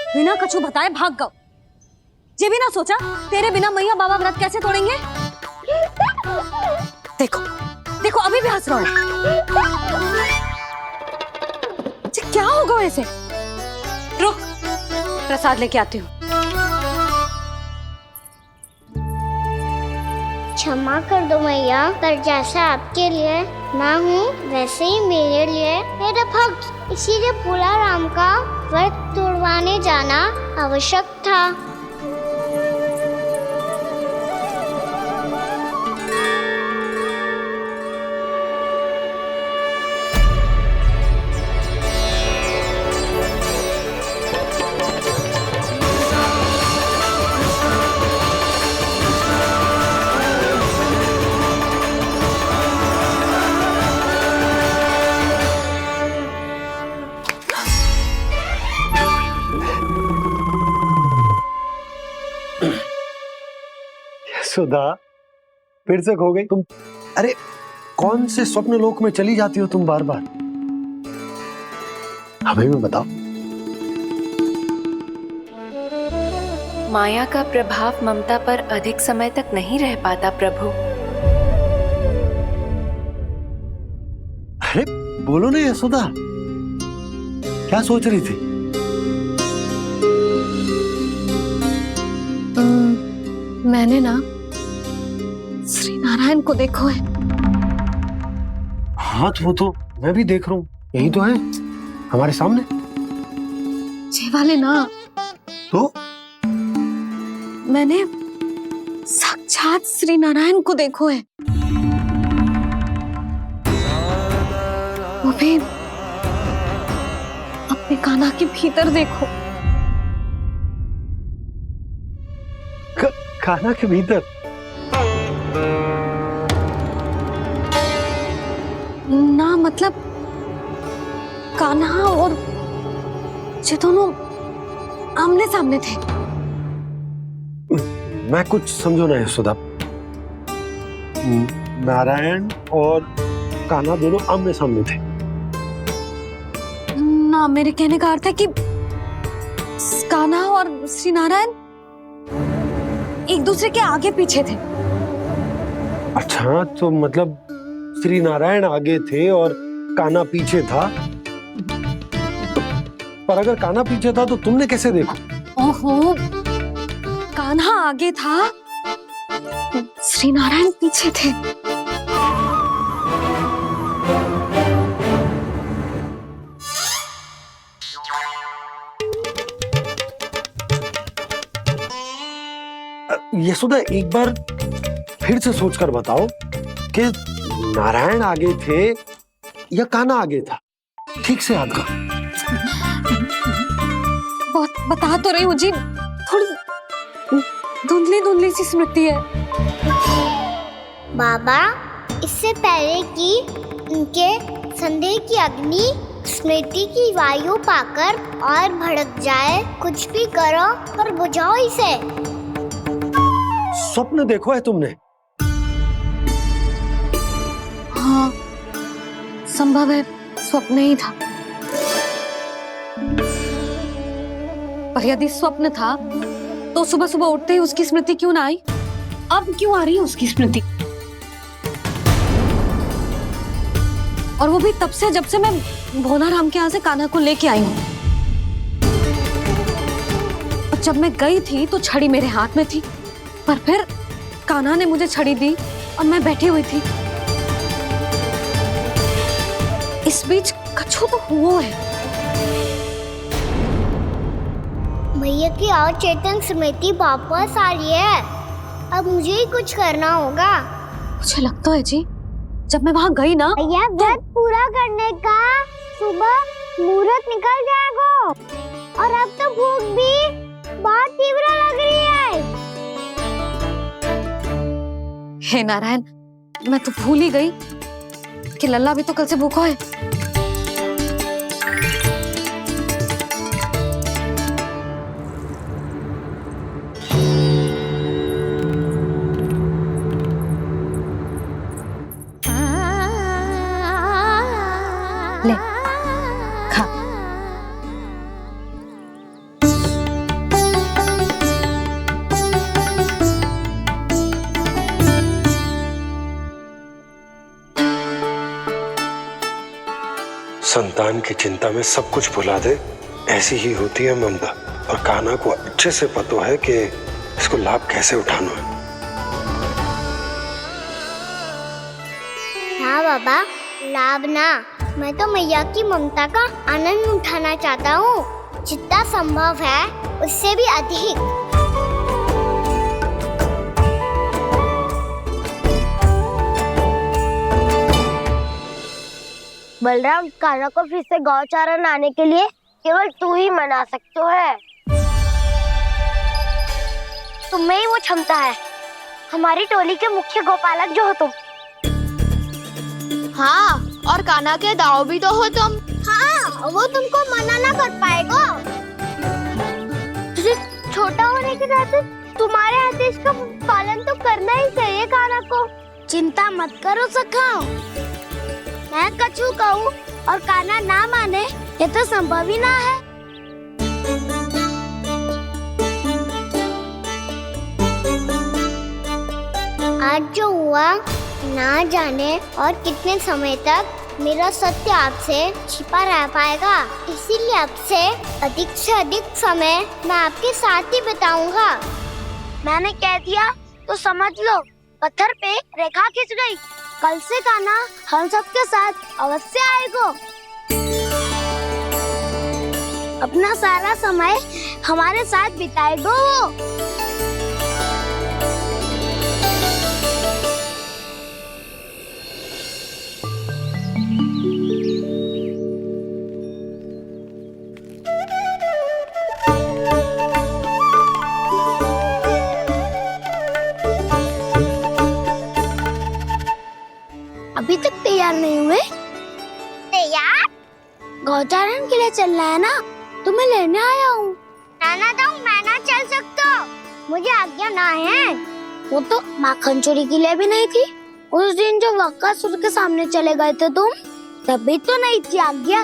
बिना कछु बताए भाग गओ। ये भी ना सोचा तेरे बिना मैया बाबा व्रत कैसे तोड़ेंगे। देखो देखो अभी भी हंस रहा है। क्या होगा वैसे? रुक, प्रसाद लेके आती हूँ। क्षमा कर दो मैया, पर जैसा आपके लिए ना हूँ वैसे ही मेरे लिए मेरा भक्त, इसीलिए भोला राम का व्रत तोड़वाने जाना आवश्यक था। सुधा, फिर से खो गई तुम। अरे कौन से स्वप्न लोक में चली जाती हो तुम बार बार? हमें भी बताओ। माया का प्रभाव ममता पर अधिक समय तक नहीं रह पाता प्रभु। अरे बोलो ना यशोदा, क्या सोच रही थी? मैंने ना श्री नारायण को देखो है। हाँ तो वो तो मैं भी देख रहा हूँ, यही तो है हमारे सामने। ये वाले ना, तो मैंने साक्षात श्री नारायण को देखो है, वो भी अपने कान्हा के भीतर देखो। कान्हा के भीतर? ना मतलब कान्हा और ये दोनों आमने सामने थे। मैं कुछ समझो ना यशोदा। नारायण और कान्हा दोनों आमने सामने थे? ना, मेरे कहने का अर्थ है कि कान्हा और श्री नारायण एक दूसरे के आगे पीछे थे। अच्छा, तो मतलब श्री नारायण आगे थे और कान्हा पीछे था। पर अगर कान्हा पीछे था तो तुमने कैसे देखा? ओहो, कान्हा आगे था, श्री नारायण पीछे थे। यशोदा, एक बार फिर से सोचकर बताओ कि नारायण आगे थे या कान्हा आगे था? ठीक से याद करो। बहुत बता तो रही हूँ जी, थोड़ी धुंधली धुंधली सी स्मृति है। बाबा, इससे पहले कि उनके संदेह की अग्नि स्मृति की वायु पाकर और भड़क जाए, कुछ भी करो और बुझाओ इसे। स्वप्न देखो है तुमने? हाँ, संभव है स्वप्न ही था। पर यदि स्वप्न था तो सुबह सुबह उठते ही उसकी स्मृति क्यों ना आई? अब क्यों आ रही है उसकी स्मृति? और वो भी तब से जब से मैं भोला राम के यहाँ से कान्हा को लेके आई हूँ। और जब मैं गई थी तो छड़ी मेरे हाथ में थी, पर फिर कान्हा ने मुझे छड़ी दी और मैं बैठी हुई थी। इस बीच कछु तो हुआ है। भैया की और चेतन स्मृति वापस आ रही है। अब मुझे ही कुछ करना होगा। मुझे लगता है जी, जब मैं वहां गई ना, भैया व्रत पूरा करने का सुबह मुहूर्त निकल जाएगा और अब तो भूख भी बहुत तीव्र लग रही है। हे नारायण, मैं तो भूल ही गई कि लल्ला भी तो कल से भूखा है। ले, खा। वरदान की चिंता में सब कुछ भुला दे, ऐसी ही होती है ममता। और कान्हा को अच्छे से पता है कि इसको लाभ कैसे उठाना है। हाँ बाबा, लाभ ना, मैं तो मैया की ममता का आनंद उठाना चाहता हूँ, जितना संभव है उससे भी अधिक। बलराम, कान्हा को फिर से गौचारण आने के लिए केवल तू ही मना सकते है। तुम में ही वो क्षमता है, हमारी टोली के मुख्य गोपालक जो हो तुम। हाँ, और कान्हा के दाव भी तो हो तुम। हाँ, वो तुमको मना ना कर पाएगा। तुझे छोटा होने के नाते तुम्हारे आदेश का पालन तो करना ही चाहिए कान्हा को। चिंता मत करो सखा, मैं कछु कहूँ और कान्हा ना माने, ये तो संभव ही ना है। आज जो हुआ ना जाने और कितने समय तक मेरा सत्य आपसे छिपा रह पाएगा, इसीलिए आपसे अधिक से अधिक समय मैं आपके साथ ही बिताऊंगा। मैंने कह दिया तो समझ लो, पत्थर पे रेखा खिंच गई। कल से कान्हा हम सबके साथ अवश्य आएगा। अपना सारा समय हमारे साथ बिताएगा वो। अभी तक तैयार नहीं हुए? तैयार? गौचारण के लिए चलना है ना, तुम्हें लेने आया हूँ। नाना दाऊ, मैं ना चल सकता, मुझे आज्ञा ना है। वो तो माखन चोरी के लिए भी नहीं थी। उस दिन जो वक्कासुर के सामने चले गए थे तुम, तभी तो नहीं थी आज्ञा।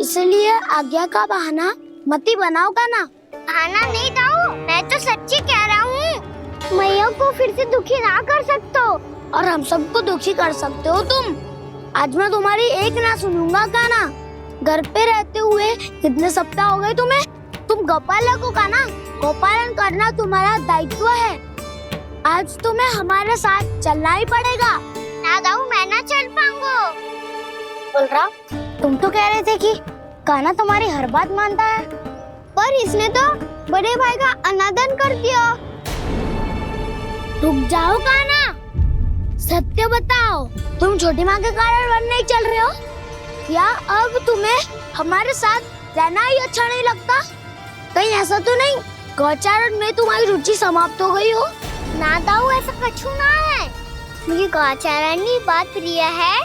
इसलिए आज्ञा का बहाना मत ही बनाओ कान्हा। बहाना नहीं दाऊ, मैं तो सच्ची कह रहा हूँ। मैया को फिर से दुखी ना कर सकते हो और हम सबको दुखी कर सकते हो तुम। आज मैं तुम्हारी एक ना सुनूंगा कान्हा। घर पे रहते हुए कितने सप्ताह हो गए तुम्हें? तुम गोपालक हो कान्हा, गोपालन करना तुम्हारा दायित्व है। आज तुम्हें हमारे साथ चलना ही पड़ेगा। ना दाऊ, मैं ना चल पाऊंगा। बलराम, तुम तो कह रहे थे कि कान्हा तुम्हारी हर बात मानता है, पर इसने तो बड़े भाई का अनादर कर दिया। रुक जाओ कान्हा, सत्य बताओ, तुम छोटी माँ के कारण वन नहीं चल रहे हो या अब तुम्हें हमारे साथ रहना ही अच्छा नहीं लगता? कहीं ऐसा तो नहीं गौचारण में तुम्हारी रुचि समाप्त हो गई हो? ना दाऊ, ऐसा कछु ना है। मुझे गौचारण की बात प्रिय है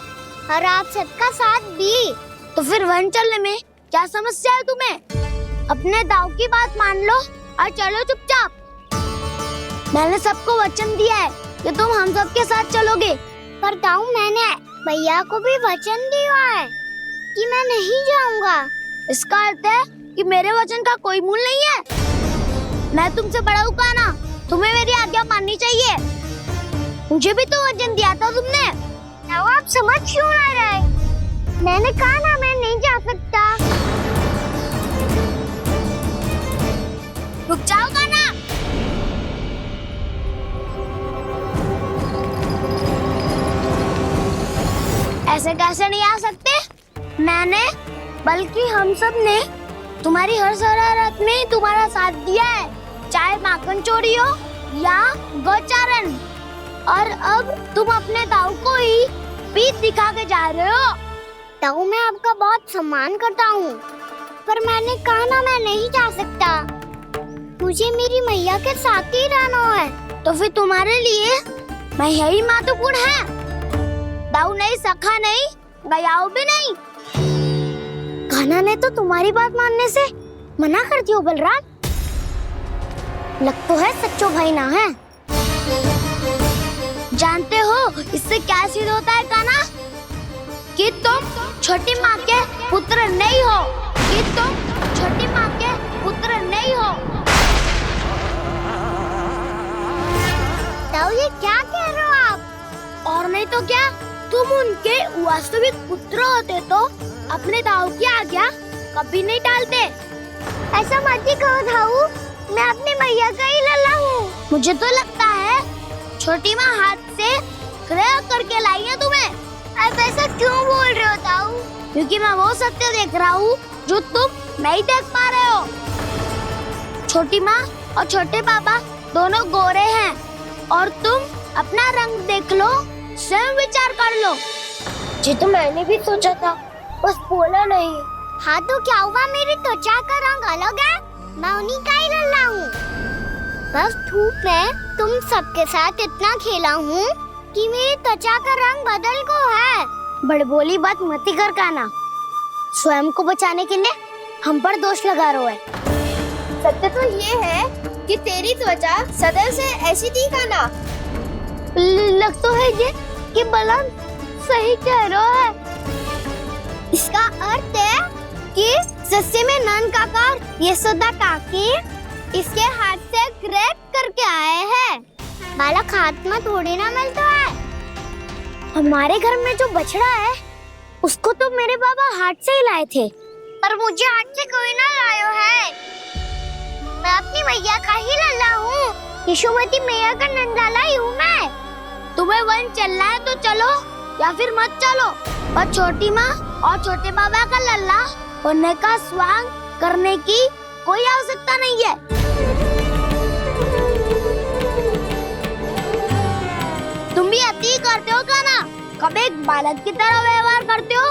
और आप सबका साथ भी। तो फिर वन चलने में क्या समस्या है तुम्हें? अपने दाऊ की बात मान लो और चलो चुपचाप। मैंने सबको वचन दिया है कि तुम हम सबके साथ चलोगे। पर दाऊ, मैंने भैया को भी वचन दिया है कि मैं नहीं जाऊंगा। इसका अर्थ है कि मेरे वचन का कोई मूल नहीं है। मैं तुमसे बड़ा हूँ कान्हा, तुम्हें मेरी आज्ञा माननी चाहिए। मुझे भी तो वचन दिया था तुमने। दाऊ, आप समझ क्यों ना रहे? मैंने कहा ना, मैं नहीं जा सकता। रुक जाओ कान्हा। ऐसे कैसे नहीं आ सकते? मैंने बल्कि हम सब ने तुम्हारी हर शरारत में तुम्हारा साथ दिया है, चाहे माखन चोरी हो या गौचारण। और अब तुम अपने दाऊ को ही पीठ दिखा के जा रहे हो। दाऊ, मैं आपका बहुत सम्मान करता हूँ, पर मैंने कहा ना, मैं नहीं जा सकता। मुझे मेरी मैया के साथ ही रहना है। तो फिर तुम्हारे लिए मैया ही महत्वपूर्ण है। दाऊ नहीं, सखा नहीं, गयाऊ भी नहीं। कान्हा ने तो तुम्हारी बात मानने से मना कर दिया। बलराम, लग तो है सच्चो भाई ना है। जानते हो इससे क्या सिद्ध होता है कान्हा? कि तुम छोटी माँ के पुत्र नहीं हो, कि तुम छोटी माँ के पुत्र नहीं हो। दाऊ, ये क्या कह रहे हो आप? और नहीं तो क्या, तुम उनके वास्तविक पुत्र होते तो अपने दाऊ की आज्ञा कभी नहीं टालते। ऐसा मत ही कहो दाऊ, मैं अपनी मैया का ही लल्ला हूँ। मुझे तो लगता है छोटी माँ हाथ से ग्रह करके लाई है तुम्हें। आप ऐसा क्यों बोल रहे हो दाऊ? क्योंकि मैं वो सत्य देख रहा हूँ जो तुम नहीं देख पा रहे हो। छोटी माँ और छोटे पापा दोनों गोरे हैं और तुम अपना रंग देख लो, स्वयं विचार कर लो। जी तो मैंने भी सोचा था, बस बोला नहीं। हाँ तो क्या हुआ, मेरी त्वचा का रंग अलग है, मैं उन्हीं का ही लल्ला हूँ। बस धूप में तुम सबके साथ इतना खेला हूँ कि मेरी त्वचा का रंग बदल को है। बड़बोली बात मत ही कर काना, स्वयं को बचाने के लिए हम पर दोष लगा रहे है। सत्य तो ये है कि तेरी त्वचा सदैव से ऐसी थी काना। लग तो है ये कि बलन सही कह रहा है। इसका अर्थ है कि सस्ते में नन काकर यशोदा काकी इसके हाथ से ग्रेट करके आए हैं। बालक हाथ में थोड़ी ना मिलता है। हमारे घर में जो बछड़ा है उसको तो मेरे बाबा हाथ से ही लाए थे, पर मुझे हाथ से कोई ना लायो है। मैं अपनी मैया का ही लल्ला हूँ, यशोमती मैया का नंदलाला ही हूँ मैं। तुम्हें वन चलना है तो चलो या फिर मत चलो, पर छोटी माँ और छोटे बाबा का लल्ला होने का स्वांग करने की कोई आवश्यकता नहीं है। तुम भी अति करते हो क्या ना? कब एक बालक की तरह व्यवहार करते हो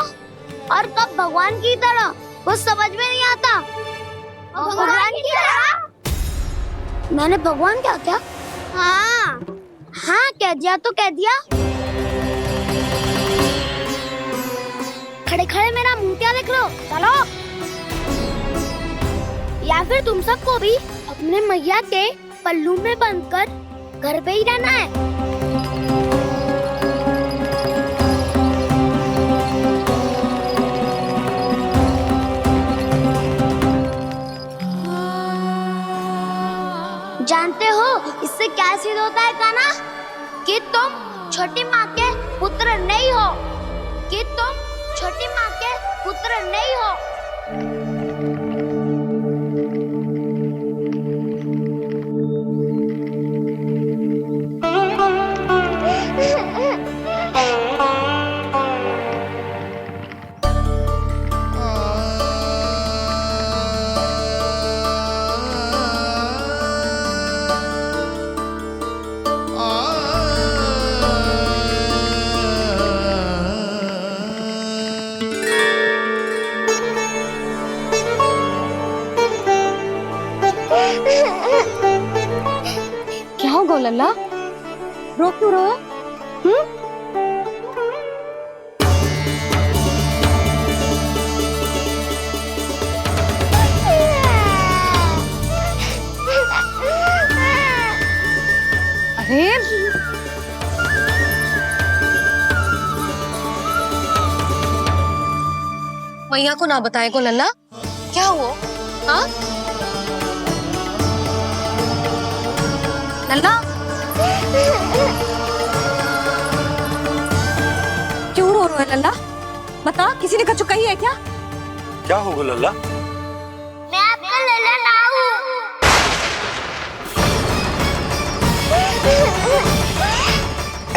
और कब भगवान की तरह, कुछ समझ में नहीं आता। भगवान की तरह? मैंने भगवान क्या किया? हाँ हाँ कह दिया तो कह दिया। खड़े खड़े मेरा मुंह क्या देख लो, चलो। या फिर तुम सबको भी अपने मैया के पल्लू में बंधकर घर पे ही रहना है। जानते हो इससे क्या सिद्ध होता है काना? कि तुम छोटी माँ के पुत्र नहीं हो, कि तुम छोटी माँ के पुत्र नहीं हो। क्या हो गो लल्ला, रो क्यों रहे हो? अरे मैया को ना बताए को लल्ला, क्या हुआ? हाँ लल्ला, क्यों रो रहे हो लल्ला? बता, किसी ने कछु कही है क्या? क्या होगा लल्ला? मैं आपका लल्ला ना हूँ।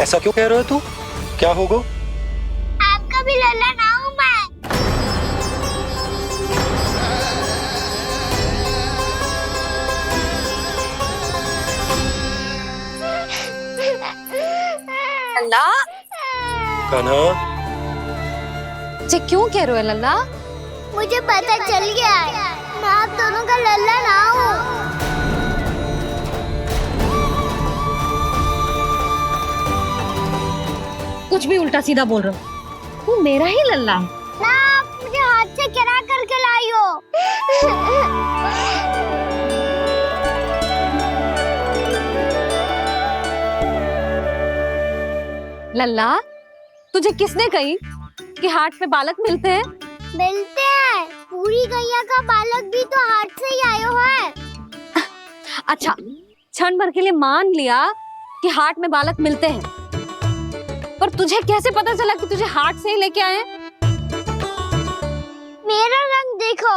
ऐसा क्यों कह रहे हो तू? क्या होगा? आपका भी लल्ला ना हूँ मैं। लल्ला, कान्हा, जे क्यों कह रहे हो लल्ला? मुझे पता चल गया है, मैं आप दोनों का लल्ला ना हूँ। कुछ भी उल्टा सीधा बोल रहे हो, तू मेरा ही लल्ला है। ना आप मुझे हाथ से गिरा करके लाई हो। लल्ला, तुझे किसने कही कि हाट में बालक मिलते हैं? मिलते हैं, पूरी गैया का बालक भी तो हाट से ही आयो है। अच्छा, क्षण भर के लिए मान लिया कि हाट में बालक मिलते हैं, पर तुझे कैसे पता चला कि तुझे हाट से ही लेके आए हैं? मेरा रंग देखो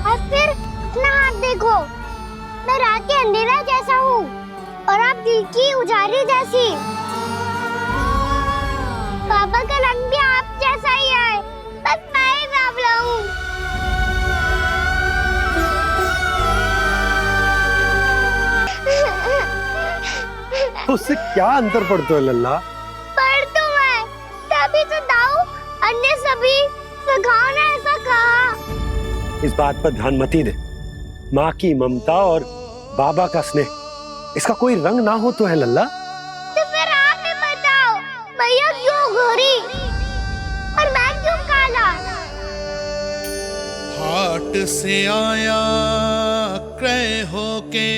और फिर अपना हाथ देखो। मैं रात के अंधेरा जैसा हूँ और आप दिल की उजाली जैसी। पापा का रंग भी आप जैसा ही है, बस मैं ही बावला हूँ। उससे क्या अंतर पड़ता है लल्ला? पर तो मैं तभी तो दाऊ अन्य सभी सखाओ ने ऐसा कहा। इस बात पर ध्यान मत ही दे। माँ की ममता और बाबा का स्नेह, इसका कोई रंग ना हो तो है लल्ला। तो फिर आप ही बताओ, भैया क्यों गोरी और मैं क्यों काला? हाट से आया क्रय होके,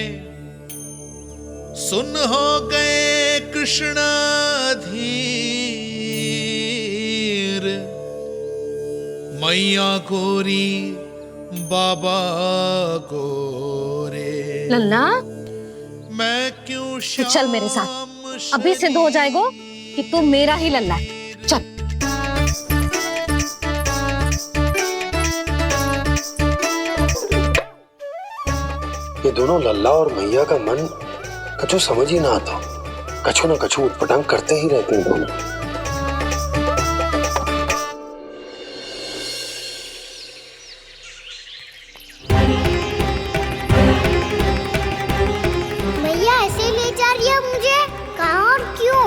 सुन हो गए कृष्ण धीर। मैया गोरी बाबा गोरे, लल्ला मैं क्यों तू चल मेरे साथ, अभी सिद्ध हो जाएगा कि तू मेरा ही लल्ला है। चल। ये दोनों लल्ला और मैया का मन कछु समझ ही ना आता। कछु ना कछु उटपटांग करते ही रहते हैं दोनों। भैया ऐसे ले जा रही है मुझे, कहाँ और क्यों?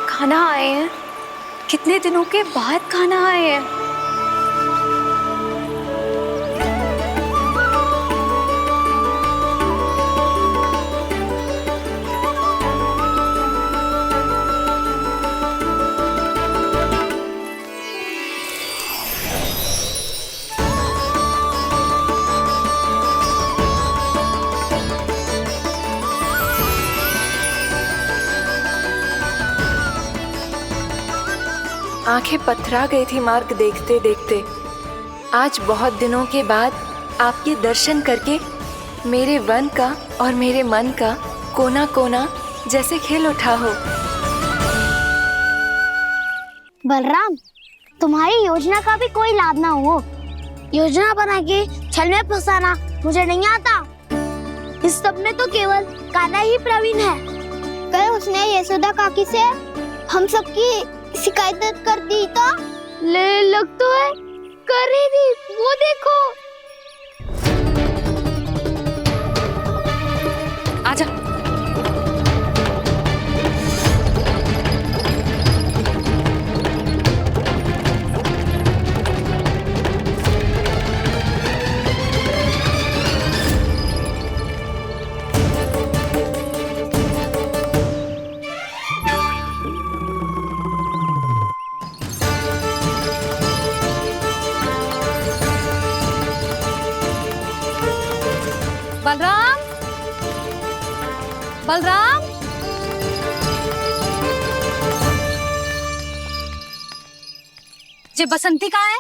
खाना आए हैं, कितने दिनों के बाद खाना आए हैं। आंखें पथरा गई थी मार्ग देखते देखते। आज बहुत दिनों के बाद आपके दर्शन करके मेरे वन का और मेरे मन का कोना कोना जैसे खिल उठा हो। बलराम, तुम्हारी योजना का भी कोई लाभ ना हो। योजना बना के छल में फंसाना मुझे नहीं आता। इस सब में तो केवल कान्हा ही प्रवीण है। कल उसने यशोदा काकी से हम सबकी शिकायत कर दी तो ले लग तो है कर ही दी, वो देखो। आजा। बलराम, बलराम, ये बसंती कहाँ है?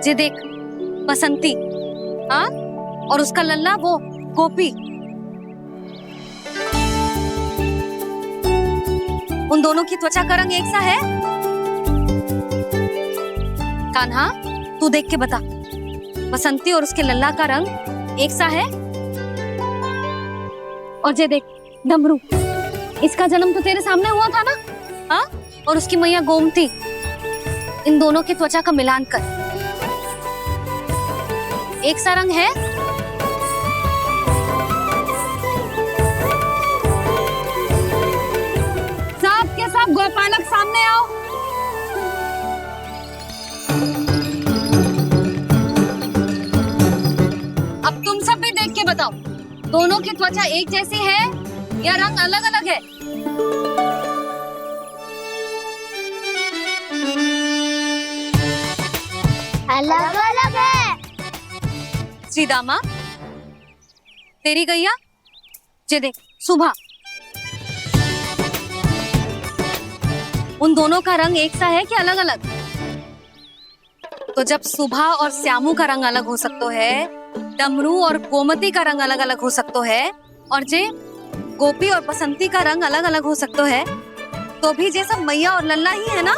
ये देख बसंती, हाँ, और उसका लल्ला वो गोपी। उन दोनों की त्वचा का रंग एक सा है? कान्हा, तू देख के बता, बसंती और उसके लल्ला का रंग एक सा है? और ये देख डमरू, इसका जन्म तो तेरे सामने हुआ था ना, हाँ? और उसकी मैया गोमती, इन दोनों की त्वचा का मिलान कर, एक सा रंग है? सब के सब गोपालक सामने आओ। अब तुम सब भी देख के बताओ, दोनों की त्वचा एक जैसी है या रंग अलग अलग है? अलग अलग है। श्री दामा, तेरी गैया जे देख सुबह, उन दोनों का रंग एक सा है कि अलग अलग? तो जब सुबह और श्यामू का रंग अलग हो सकता है, डमरू और गोमती का रंग अलग अलग हो सकता है, और जे गोपी और बसंती का रंग अलग अलग हो सकता है, तो भी जे सब मैया और लल्ला ही है ना?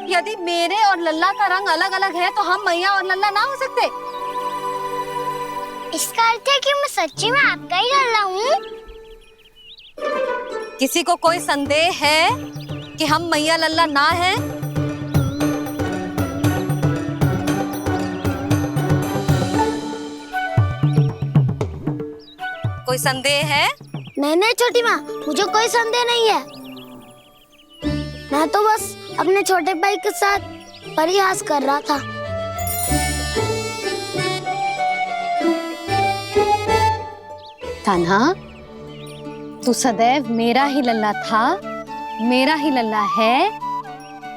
यदि मेरे और लल्ला का रंग अलग अलग है तो हम मैया और लल्ला ना हो सकते? इसका अर्थ है कि मैं सच्ची में आपका ही लल्ला हूँ। किसी को कोई संदेह है कि हम मैया लल्ला ना है? कोई संदेह है? नहीं नहीं छोटी माँ, मुझे कोई संदेह नहीं है। मैं तो बस अपने छोटे भाई के साथ परिहास कर रहा था। कान्हा, तू सदैव मेरा ही लल्ला था, मेरा ही लल्ला है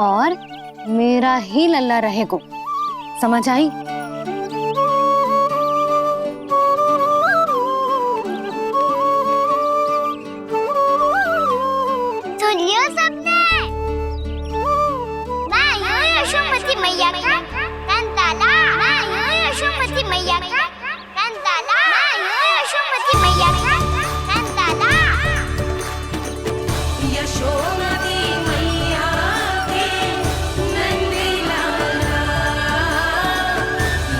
और मेरा ही लल्ला रहेगा। समझ आई? सुनियो सबने, मैं हूँ यशोमती मैया का कंताला। मैं हूँ यशोमती मैया का कंताला। मैं हूँ यशोमती मैया का कंताला। यशोमती मैया के नंदी लाला,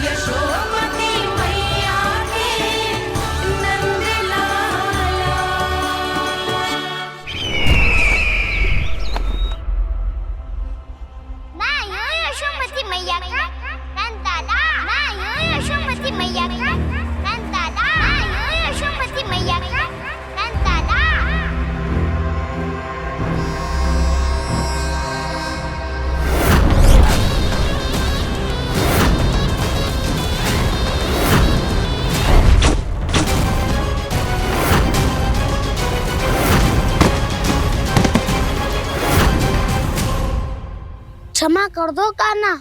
यशोमती मैया के नंदी लाला। मैं हूँ यशोमती मैया का कंताला। मैं हूँ यशोमती मैया का कंताला। मैं हूँ यशोमती मैया का कंताला। क्षमा कर दो कान्हा,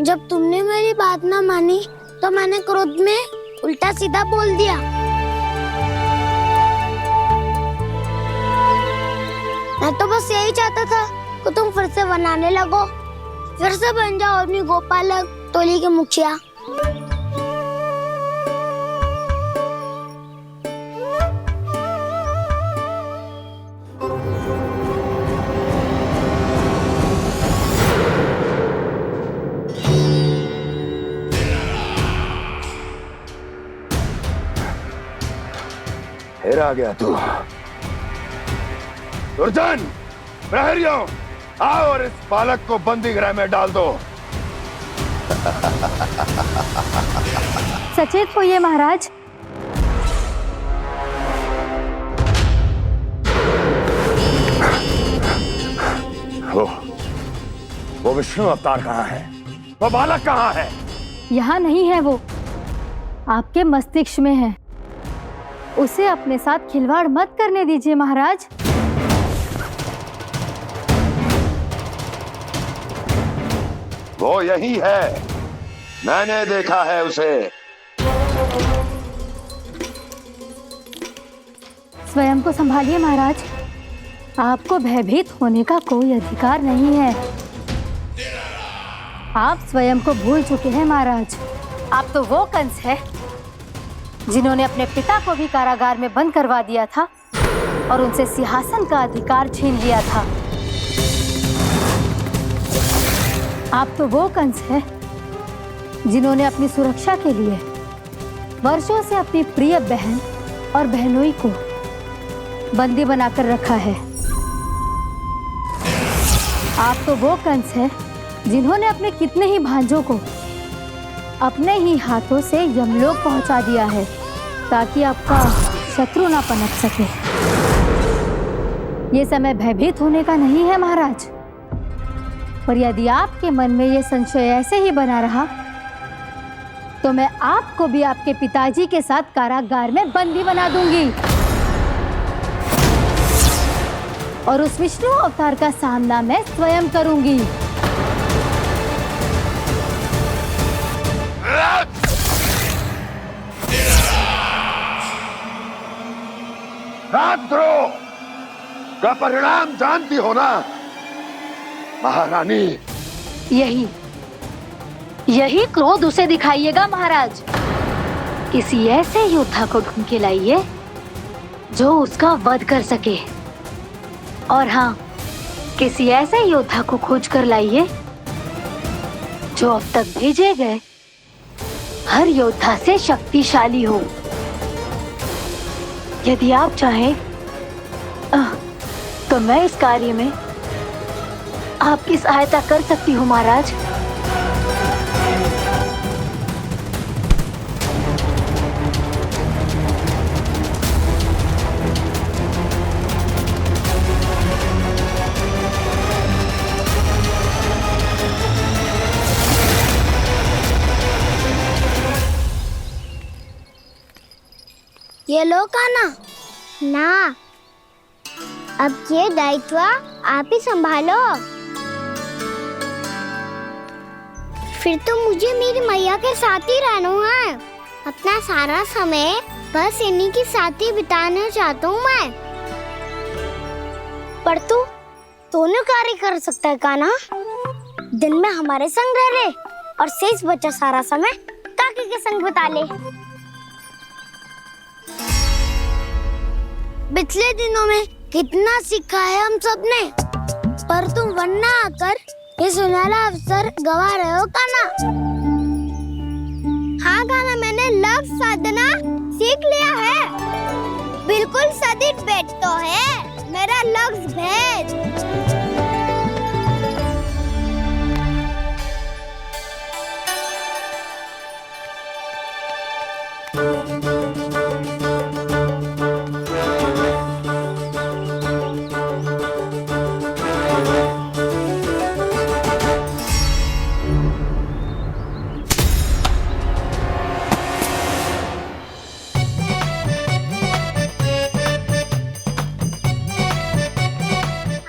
जब तुमने मेरी बात ना मानी तो मैंने क्रोध में उल्टा सीधा बोल दिया। मैं तो बस यही चाहता था कि तुम फिर से बनाने लगो, फिर से बन जाओ अपनी गोपालक टोली के मुखिया। फिर आ गया तू। दुर्जन, प्रहरियों, आओ और इस बालक को बंदी गृह में डाल दो। सचेत होइए महाराज। वो विष्णु अवतार कहाँ है? वो बालक कहाँ है? यहाँ नहीं है वो, आपके मस्तिष्क में है। उसे अपने साथ खिलवाड़ मत करने दीजिए महाराज। वो यही है, मैंने देखा है उसे। स्वयं को संभालिए महाराज, आपको भयभीत होने का कोई अधिकार नहीं है। आप स्वयं को भूल चुके हैं महाराज। आप तो वो कंस है जिन्होंने अपने पिता को भी कारागार में बंद करवा दिया था और उनसे सिंहासन का अधिकार छीन लिया था। आप तो वो कंस है जिन्होंने अपनी सुरक्षा के लिए वर्षों से अपनी प्रिय बहन और बहनोई को बंदी बनाकर रखा है। आप तो वो कंस है जिन्होंने अपने कितने ही भांजों को अपने ही हाथों से यमलोक पहुंचा दिया है ताकि आपका शत्रु ना पनप सके। ये समय भयभीत होने का नहीं है महाराज, पर यदि आपके मन में ये संशय ऐसे ही बना रहा तो मैं आपको भी आपके पिताजी के साथ कारागार में बंदी बना दूंगी और उस विष्णु अवतार का सामना मैं स्वयं करूंगी। राजद्रोह का परिणाम जानती हो ना महारानी? यही क्रोध उसे दिखाइएगा महाराज। किसी ऐसे योद्धा को ढूंढ के लाइए जो उसका वध कर सके, और हाँ, किसी ऐसे योद्धा को खोज कर लाइए जो अब तक भेजे गए हर योद्धा से शक्तिशाली हो। यदि आप चाहें तो मैं इस कार्य में आपकी सहायता कर सकती हूँ महाराज। ये लो कान्हा। ना, अब ये दायित्व आप ही संभालो। फिर तो मुझे मेरी मैया के साथ ही रहना है। अपना सारा समय बस इन्हीं के साथ ही बिताना चाहता हूँ मैं। पर तू दोनों कार्य कर सकता है कान्हा। दिन में हमारे संग रह ले और शेष बचा सारा समय काकी के संग बिता ले। पिछले दिनों में कितना सीखा है हम सब ने, पर तुम वरना आकर ये सुनहरा अवसर गवा रहे हो कान्हा। हाँ कान्हा, मैंने लक्ष्य साधना सीख लिया है। बिल्कुल सदित भेद तो है मेरा लक्ष्य भेद।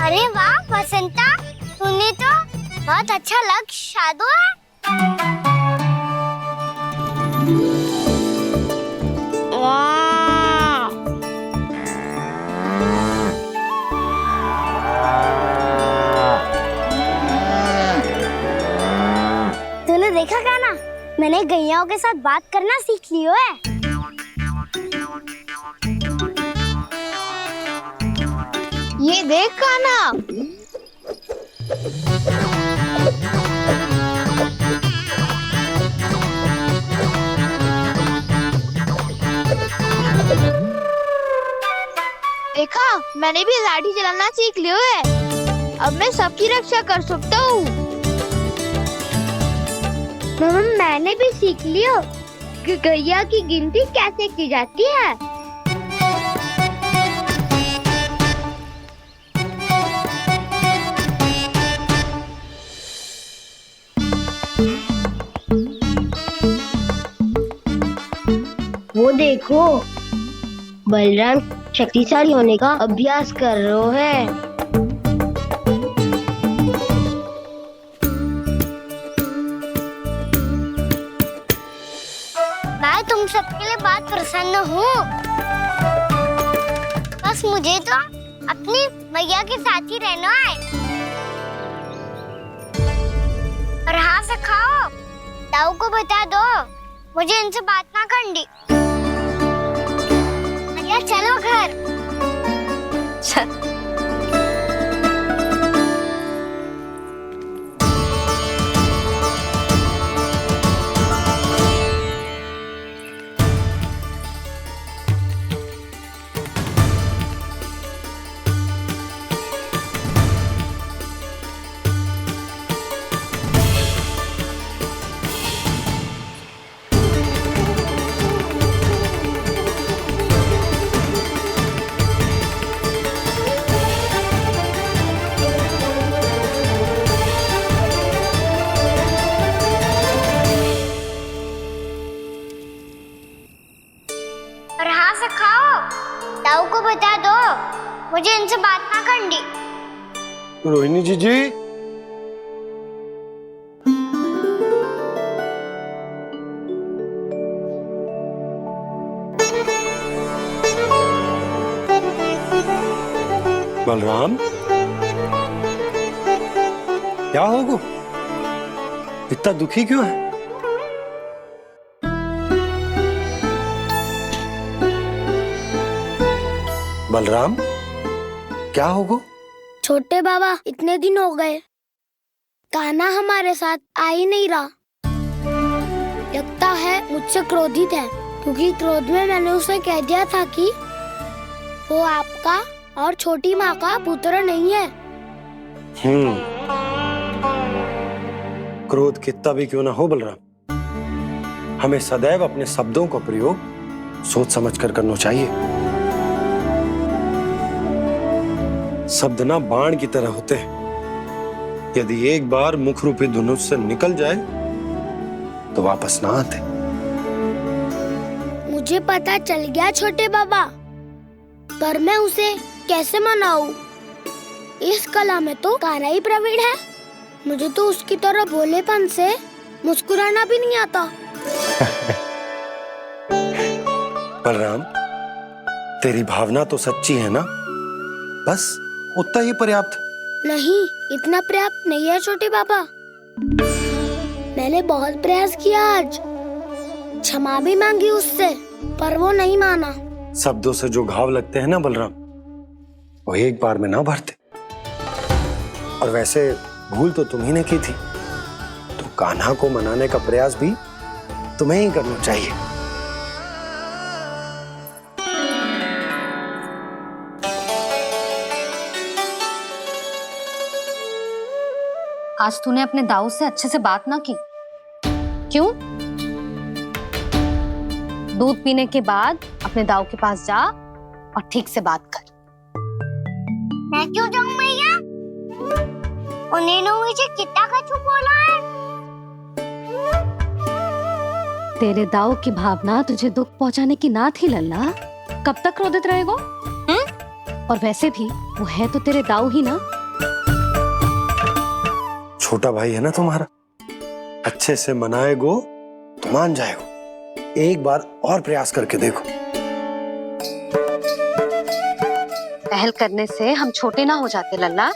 अरे वाह बसंता, तूने तो बहुत अच्छा लक्ष्य साधा है। वाह! तूने देखा कान्हा, मैंने गैयाओं के साथ बात करना सीख लियो है। ये देख कान्हा, देखा, मैंने भी लाठी चलाना सीख लियो है। अब मैं सबकी रक्षा कर सकता हूँ। मैंने भी सीख लियो कि गैया की गिनती कैसे की जाती है। वो देखो, बलराम शक्तिशाली होने का अभ्यास कर रहे हैं। मैं तुम सबके लिए बहुत प्रसन्न हूँ। बस मुझे तो अपनी मैया के साथ ही रहना है। और हाँ सखाओ, ताऊ को बता दो मुझे इनसे बात ना करनी। मैया चलो घर। और हाँ से खाओ। ताऊ को बता दो मुझे इनसे बात ना करनी। रोहिणी जी बलराम, क्या होगा? इतना दुखी क्यों है? बलराम, क्या होगा? छोटे बाबा, इतने दिन हो गए कान्हा हमारे साथ आ ही नहीं रहा। लगता है मुझसे क्रोधित है, क्योंकि क्रोध में मैंने उसे कह दिया था कि वो आपका और छोटी माँ का पुत्र नहीं है। क्रोध कितना भी क्यों ना हो बलराम, हमें सदैव अपने शब्दों का प्रयोग सोच समझ कर करना चाहिए। शब्द ना बाण की तरह होते हैं, यदि एक बार मुख रूपी धनुष से निकल जाए तो वापस ना आते। मुझे पता चल गया छोटे बाबा, पर मैं उसे कैसे मनाऊं? इस कला में तो कान्हा ही प्रवीण है। मुझे तो उसकी तरह भोलेपन से मुस्कुराना भी नहीं आता। बलराम, तेरी भावना तो सच्ची है ना, बस उतना ही पर्याप्त। नहीं, इतना पर्याप्त नहीं है छोटे बाबा। मैंने बहुत प्रयास किया आज, क्षमा भी मांगी उससे, पर वो नहीं माना। शब्दों से जो घाव लगते हैं ना बलराम, वो एक बार में ना भरते। और वैसे भूल तो तुम्ही ने की थी, तो कान्हा को मनाने का प्रयास भी तुम्हें ही करना चाहिए। आज तूने अपने दाऊ से अच्छे से बात ना की, क्यों? दूध पीने के बाद अपने दाऊ के पास जा और ठीक से बात कर। मैं क्यों जाऊं मैया? उन्होंने मुझे कितना कछु बोला है। तेरे दाऊ की भावना तुझे दुख पहुंचाने की ना थी लल्ला। कब तक क्रोधित रहेगो? और वैसे भी वो है तो तेरे दाऊ ही ना। छोटा भाई है ना तुम्हारा, अच्छे से मनाएगो तो मान जाएगो। एक बार और प्रयास करके देखो। पहल करने से हम छोटे ना हो जाते लल्ला,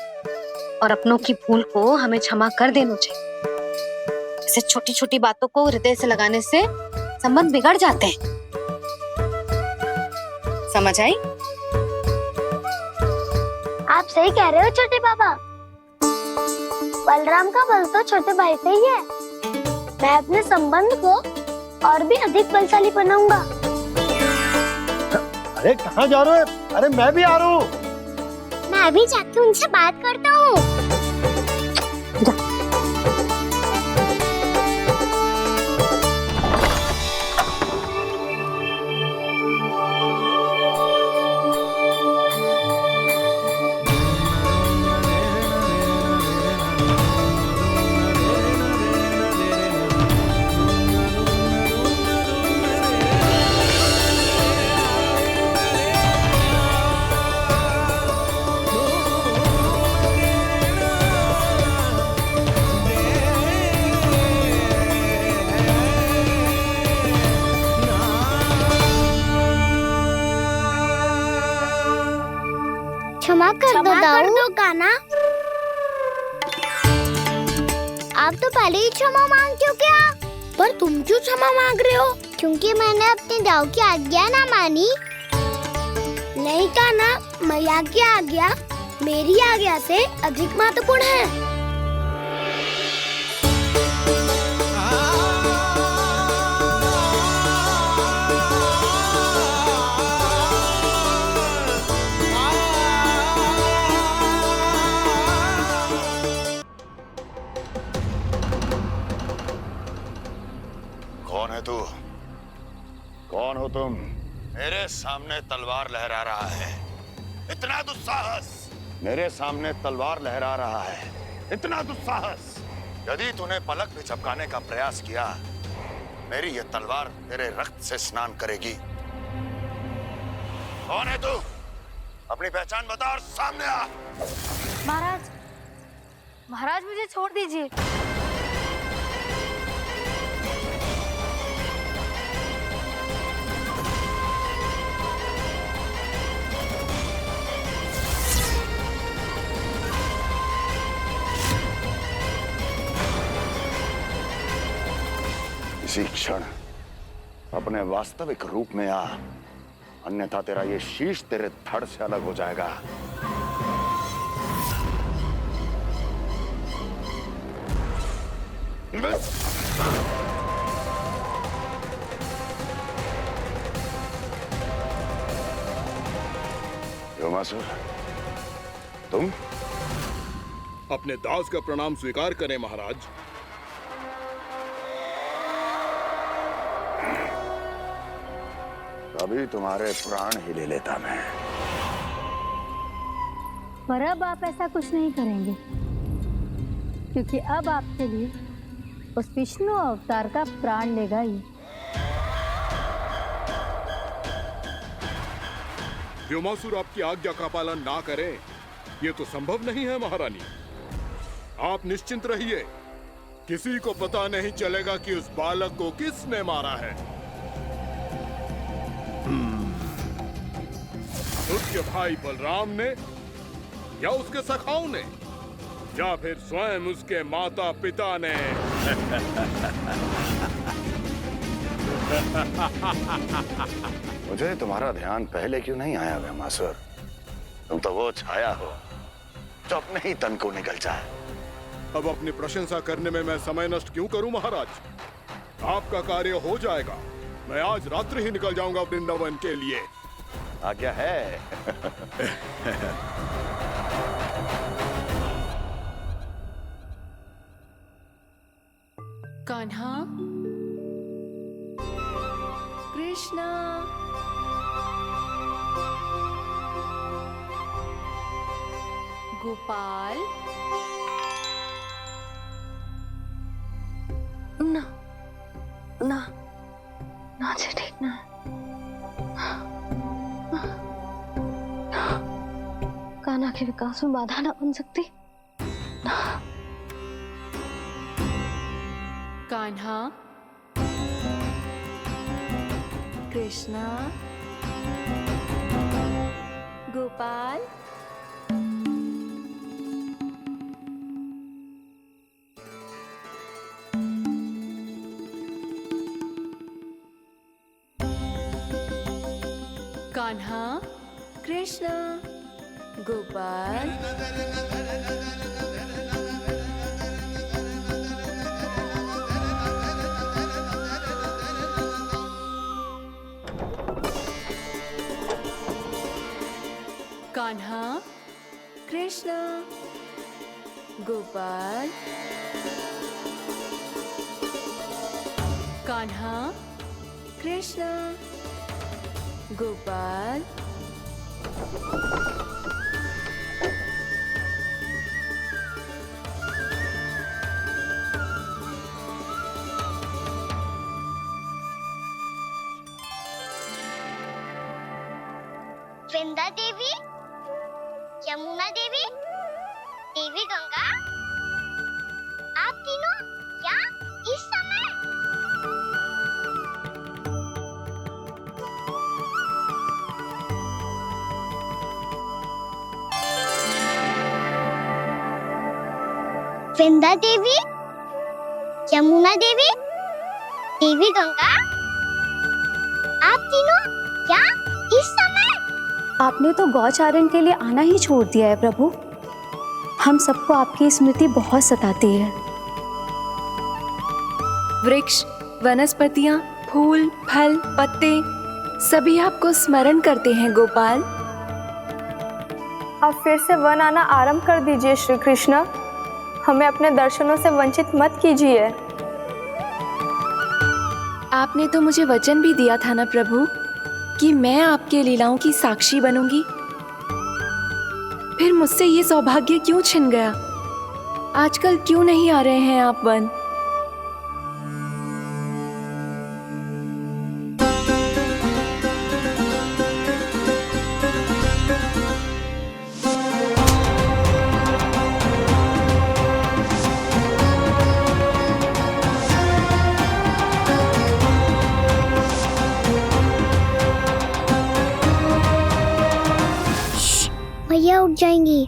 और अपनों की भूल को हमें क्षमा कर देना चाहिए। ऐसे छोटी छोटी बातों को हृदय से लगाने से संबंध बिगड़ जाते हैं। समझ आई? आप सही कह रहे हो छोटे बाबा। बलराम का बल तो छोटे भाई से ही है। मैं अपने संबंध को और भी अधिक बलशाली बनाऊंगा। अरे कहाँ जा रहे हो? अरे मैं भी आ रहा हूँ। मैं भी जाके उनसे बात करता हूँ। क्षमा कर दो कान्हा। आप तो पहले ही क्षमा मांगते हो क्या? पर तुम क्यों क्षमा मांग रहे हो? क्योंकि मैंने अपने दाऊ की आज्ञा ना मानी। नहीं कान्हा, मैया की आज्ञा मेरी आज्ञा से अधिक महत्वपूर्ण है। कौन है तू? कौन हो तुम? मेरे सामने तलवार लहरा रहा है, इतना दुस्साहस! मेरे सामने तलवार लहरा रहा है, इतना दुस्साहस! यदि तूने पलक भी झपकाने का प्रयास किया, मेरी यह तलवार तेरे रक्त से स्नान करेगी। कौन है तू? अपनी पहचान बता और सामने आ। महाराज, महाराज मुझे छोड़ दीजिए। इसी क्षण अपने वास्तविक रूप में आ, अन्यथा तेरा ये शीश तेरे धड़ से अलग हो जाएगा। योमासुर, तुम? अपने दास का प्रणाम स्वीकार करें महाराज। अभी तुम्हारे प्राण ही ले लेता मैं। पर अब आप ऐसा कुछ नहीं करेंगे, क्योंकि अब आपके लिए उस विष्णु अवतार का प्राण लेगा ही। व्योमासुर आपकी आज्ञा का पालन ना करे, ये तो संभव नहीं है महारानी। आप निश्चिंत रहिए, किसी को पता नहीं चलेगा कि उस बालक को किसने मारा है। उसके भाई बलराम ने, या उसके सखाओं ने, या फिर स्वयं उसके माता पिता ने। मुझे तुम्हारा ध्यान पहले क्यों नहीं आया व्योमासुर? तुम तो वो छाया हो जो अपने ही तन को निकल जाए। अब अपनी प्रशंसा करने में मैं समय नष्ट क्यों करूं महाराज? आपका कार्य हो जाएगा। मैं आज रात्रि ही निकल जाऊंगा वृंदावन के लिए। आज्ञा है। कान्हा, कृष्णा, गोपाल। ना ना ना, अच्छा ठीक ना। कान्हा के विकास में बाधा ना बन सकती। कान्हा, कृष्णा, गोपाल। कान्हा, कृष्णा, गोपाल। कान्हा, कृष्णा, गोपाल। कान्हा, कृष्णा, गोपाल। वृंदा देवी, यमुना देवी, देवी गंगा, आप तीनों यहाँ इस समय? वृंदा देवी, यमुना देवी, देवी गंगा, आप तीनों यहाँ इस समय? आपने तो गौचारण के लिए आना ही छोड़ दिया है प्रभु। हम सबको आपकी स्मृति बहुत सताती है। वृक्ष, वनस्पतियां, फूल, फल, पत्ते सभी आपको स्मरण करते हैं गोपाल। अब फिर से वन आना आरंभ कर दीजिए श्री कृष्ण। हमें अपने दर्शनों से वंचित मत कीजिए। आपने तो मुझे वचन भी दिया था ना प्रभु कि मैं आपके लीलाओं की साक्षी बनूंगी। फिर मुझसे ये सौभाग्य क्यों छिन गया? आजकल क्यों नहीं आ रहे हैं आप वन? उठ जाएंगी।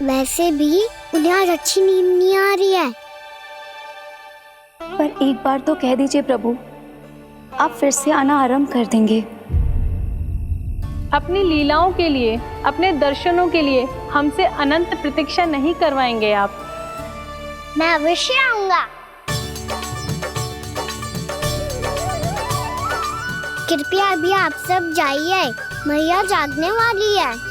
वैसे भी उन्हें आज अच्छी नींद नहीं आ रही है। पर एक बार तो कह दीजिए प्रभु, आप फिर से आना आरंभ कर देंगे। अपनी लीलाओं के लिए, अपने दर्शनों के लिए हमसे अनंत प्रतीक्षा नहीं करवाएंगे आप? मैं अवश्य आऊंगा। कृपया अभी आप सब जाइए, मैया जागने वाली है।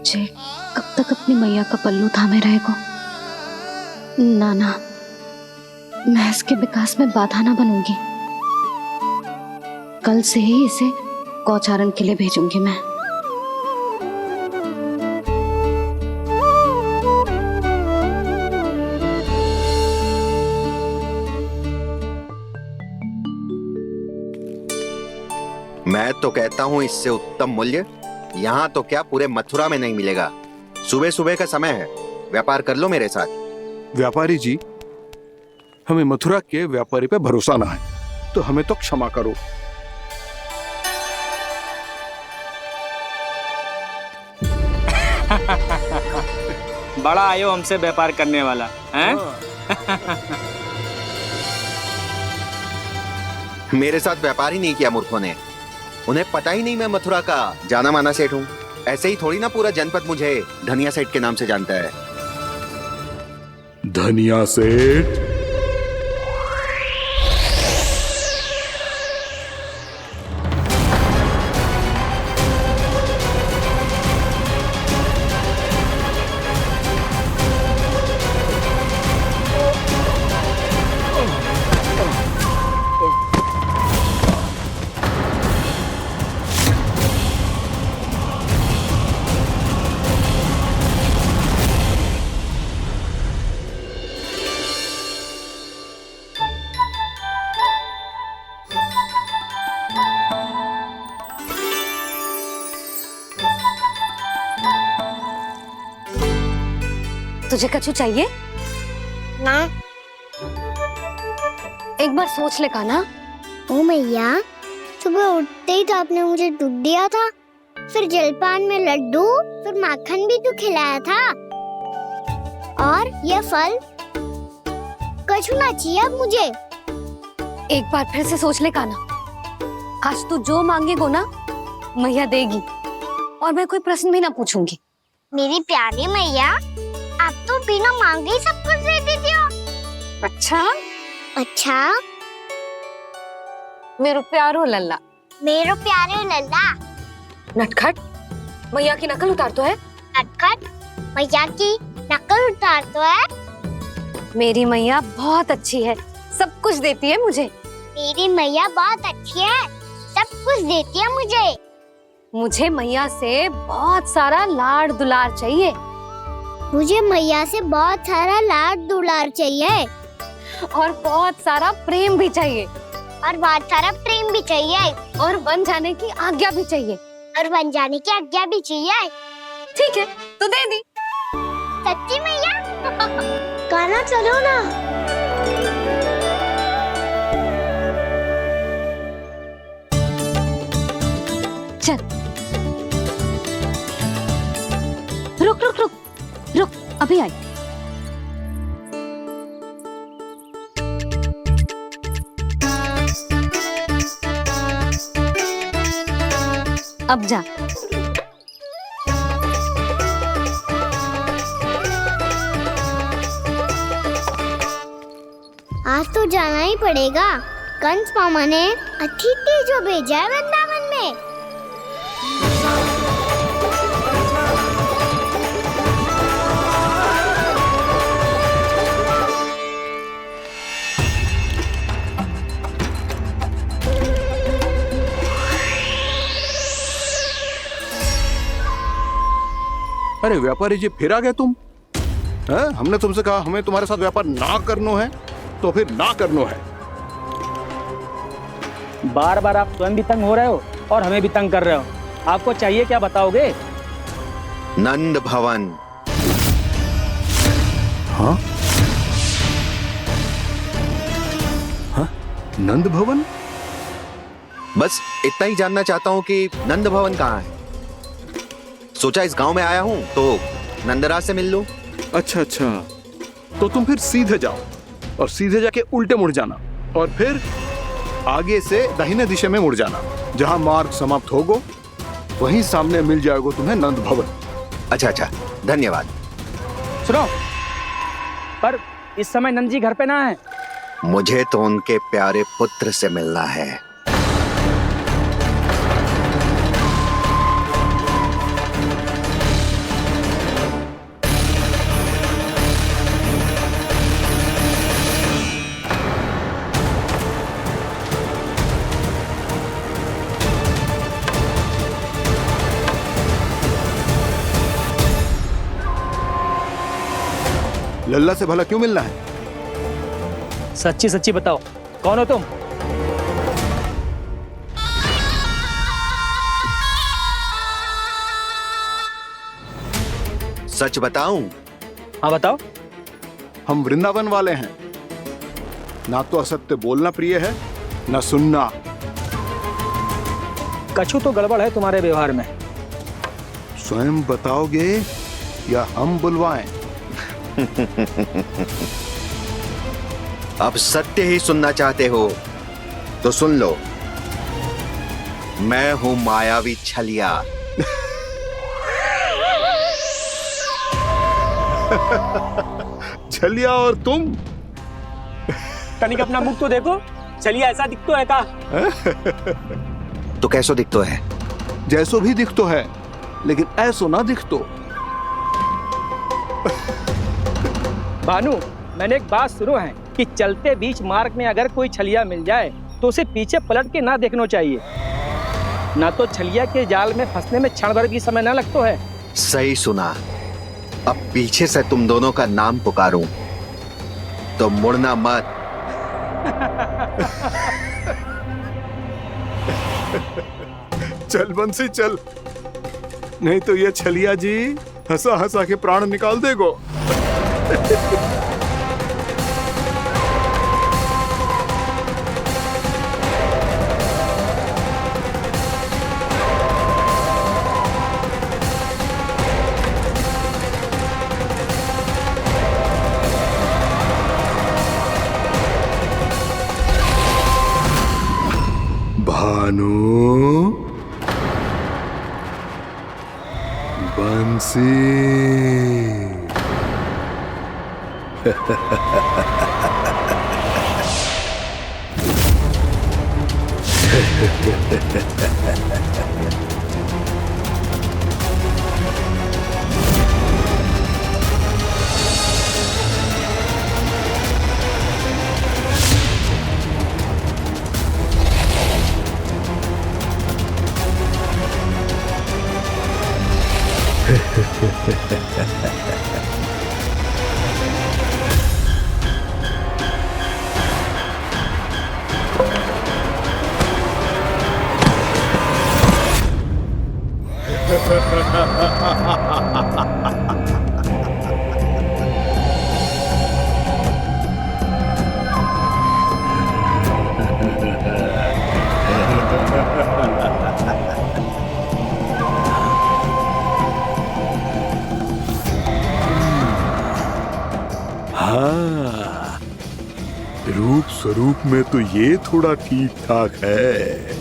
जे कब तक अपनी मैया का पल्लू थामे रहेगो? ना ना, मैं इसके विकास में बाधा ना बनूंगी। कल से ही इसे गौचारण के लिए भेजूंगी मैं। मैं तो कहता हूँ इससे उत्तम मूल्य यहाँ तो क्या पूरे मथुरा में नहीं मिलेगा। सुबह सुबह का समय है, व्यापार कर लो मेरे साथ। व्यापारी जी, हमें मथुरा के व्यापारी पे भरोसा ना है, तो हमें तो क्षमा करो। बड़ा आयो हमसे व्यापार करने वाला हैं? मेरे साथ व्यापार ही नहीं किया मूर्खों ने। उन्हें पता ही नहीं मैं मथुरा का जाना माना सेठ हूँ। ऐसे ही थोड़ी ना पूरा जनपद मुझे धनिया सेठ के नाम से जानता है। धनिया सेठ? तुझे कछु चाहिए? ना। एक बार सोच ले कान्हा। ओ मैया, सुबह उठते ही तो आपने मुझे दूध दिया था, फिर जलपान में लड्डू, फिर माखन भी तो खिलाया था, और ये फल कछु ना चाहिए अब मुझे। एक बार फिर से सोच ले कान्हा। आज तू जो मांगेगो ना, मैया देगी, और मैं कोई प्रश्न भी ना पूछूंगी। मेरी प्यारी मैया, आप तो बिना मांगे ही सब कुछ दे देती हो। अच्छा? अच्छा? मेरो प्यारो लल्ला। मेरो प्यारे लल्ला। नटखट, मैया की नकल उतार तो है। नटखट, मैया की नकल उतार तो है। मेरी मैया बहुत अच्छी है, सब कुछ देती है मुझे। मेरी मैया बहुत अच्छी है, सब कुछ देती है मुझे। मुझे मैया से बहुत सारा लाड़ दुलार चाहिए। मुझे मैया से बहुत सारा लाड दुलार चाहिए, और बहुत सारा प्रेम भी चाहिए, और बहुत सारा प्रेम भी चाहिए, और बन जाने की आज्ञा भी चाहिए, और बन जाने की आज्ञा भी चाहिए। ठीक है, तो दे दी। सच्ची मैया? गाना चलो ना। चल, रुक रुक रुक रुक, अभी आई। अब जा। आज तो जाना ही पड़ेगा। कंस मामा ने अतिथि जो भेजा है वृंदावन में। अरे व्यापारी जी, फिर आ गए तुम? हमने तुमसे कहा हमें तुम्हारे साथ व्यापार ना करनो है, तो फिर ना करनो है। बार बार आप स्वयं भी तंग हो रहे हो और हमें भी तंग कर रहे हो। आपको चाहिए क्या बताओगे? नंद भवन। हाँ? हाँ? नंद भवन? बस इतना ही जानना चाहता हूँ कि नंद भवन कहाँ है। सोचा इस गांव में आया हूँ तो नंदराज से मिल लूं। अच्छा अच्छा, तो तुम फिर सीधे जाओ और सीधे जाके उल्टे मुड़ जाना और फिर आगे से दाहिने दिशा में मुड़ जाना। जहां मार्ग समाप्त होगो वहीं सामने मिल जाएगा तुम्हें नंद भवन। अच्छा अच्छा, धन्यवाद। सुनो, पर इस समय नंद जी घर पे ना है। मुझे तो उनके प्यारे पुत्र से मिलना है। लल्ला से भला क्यों मिलना है? सच्ची सच्ची बताओ, कौन हो तुम? सच बताऊं? हाँ बताओ। हम वृंदावन वाले हैं। ना तो असत्य बोलना प्रिय है, ना सुनना। कछु तो गड़बड़ है तुम्हारे व्यवहार में। स्वयं बताओगे या हम बुलवाएं? अब सत्य ही सुनना चाहते हो तो सुन लो। मैं हूं मायावी छलिया। छलिया और तुम? तनिक अपना मुख तो देखो, छलिया ऐसा दिखतो है का? तो कैसो दिखतो है? जैसो भी दिखतो है, लेकिन ऐसो ना दिखतो। भानु, मैंने एक बात सुनो है कि चलते बीच मार्ग में अगर कोई छलिया मिल जाए तो उसे पीछे पलट के ना देखना चाहिए, ना तो छलिया के जाल में फंसने में क्षण भर भी समय ना लगता है। सही सुना। अब पीछे से तुम दोनों का नाम पुकारूं तो मुड़ना मत। चल बंसी चल, नहीं तो ये छलिया जी हंसा हंसा के प्राण निकाल देगो। भानु, बंसी। हाँ, रूप स्वरूप में तो ये थोड़ा ठीक ठाक है।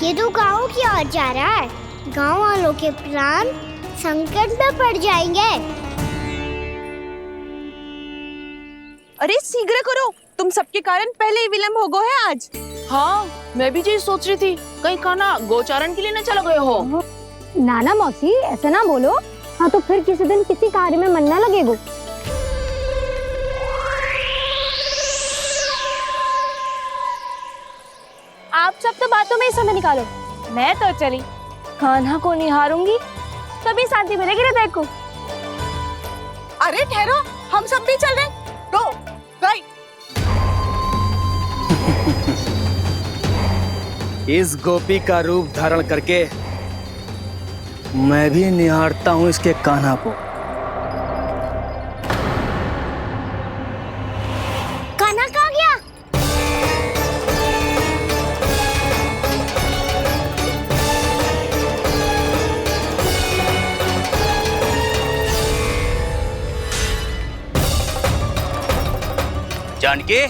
ये तो गाँव की ओर जा रहा है। गाँव वालों के प्राण संकट में पड़ जाएंगे। अरे शीघ्र करो, तुम सबके कारण पहले ही विलम्ब हो गो है आज। हाँ, मैं भी यही सोच रही थी, कहीं कान्हा गोचारण के लिए न चला गए हो। नाना मौसी ऐसे ना बोलो। हाँ तो फिर किसी दिन किसी कार्य में मन ना लगेगो। आप सब तो बातों में ही समय निकालो। मैं तो चली कान्हा को निहारूंगी, तभी शांति मिलेगी हृदय को। अरे ठहरो, हम सब भी चल रहे। तो गई। इस गोपी का रूप धारण करके मैं भी निहारता हूँ इसके कान्हा को। कान्हा कहाँ गया? जानकी,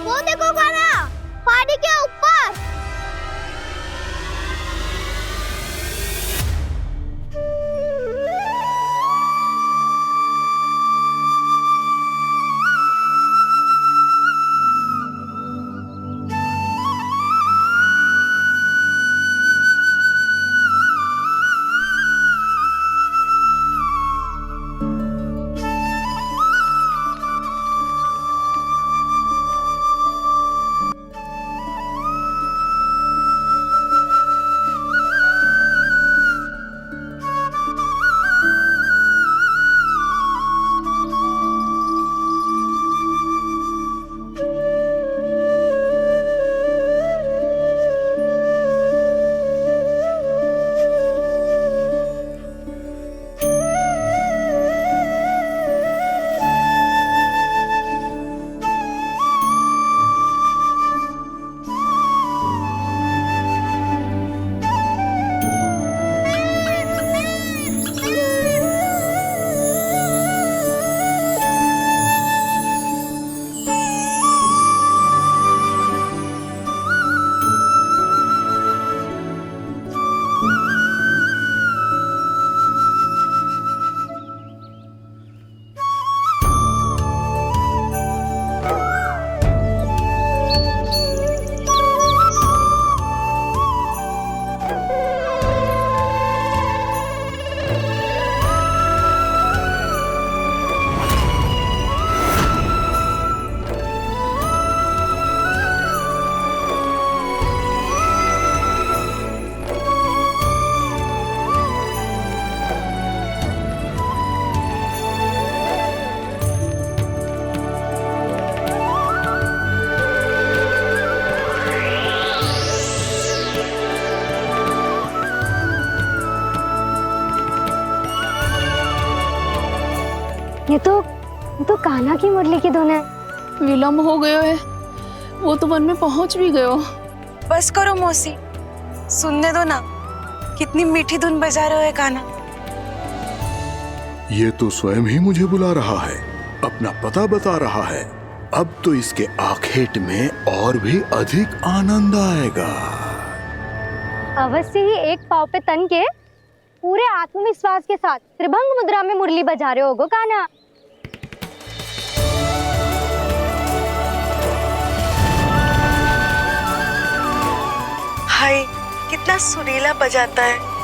वो देखो कान्हा, पहाड़ी के ऊपर। ये तो कान्हा की मुरली की धुन है। विलम्ब हो गयो है, वो तो वन में पहुंच भी गयो। बस करो मौसी, सुनने दो ना, कितनी मीठी धुन बजा रहे हो कान्हा। ये तो स्वयं ही मुझे बुला रहा है, अपना पता बता रहा है। अब तो इसके आखेट में और भी अधिक आनंद आएगा। अवश्य ही एक पाव पे तन के पूरे आत्मविश्वास के साथ त्रिभंग मुद्रा में मुरली बजा रहे होगो कान्हा। हाय, कितना सुरीला बजाता है।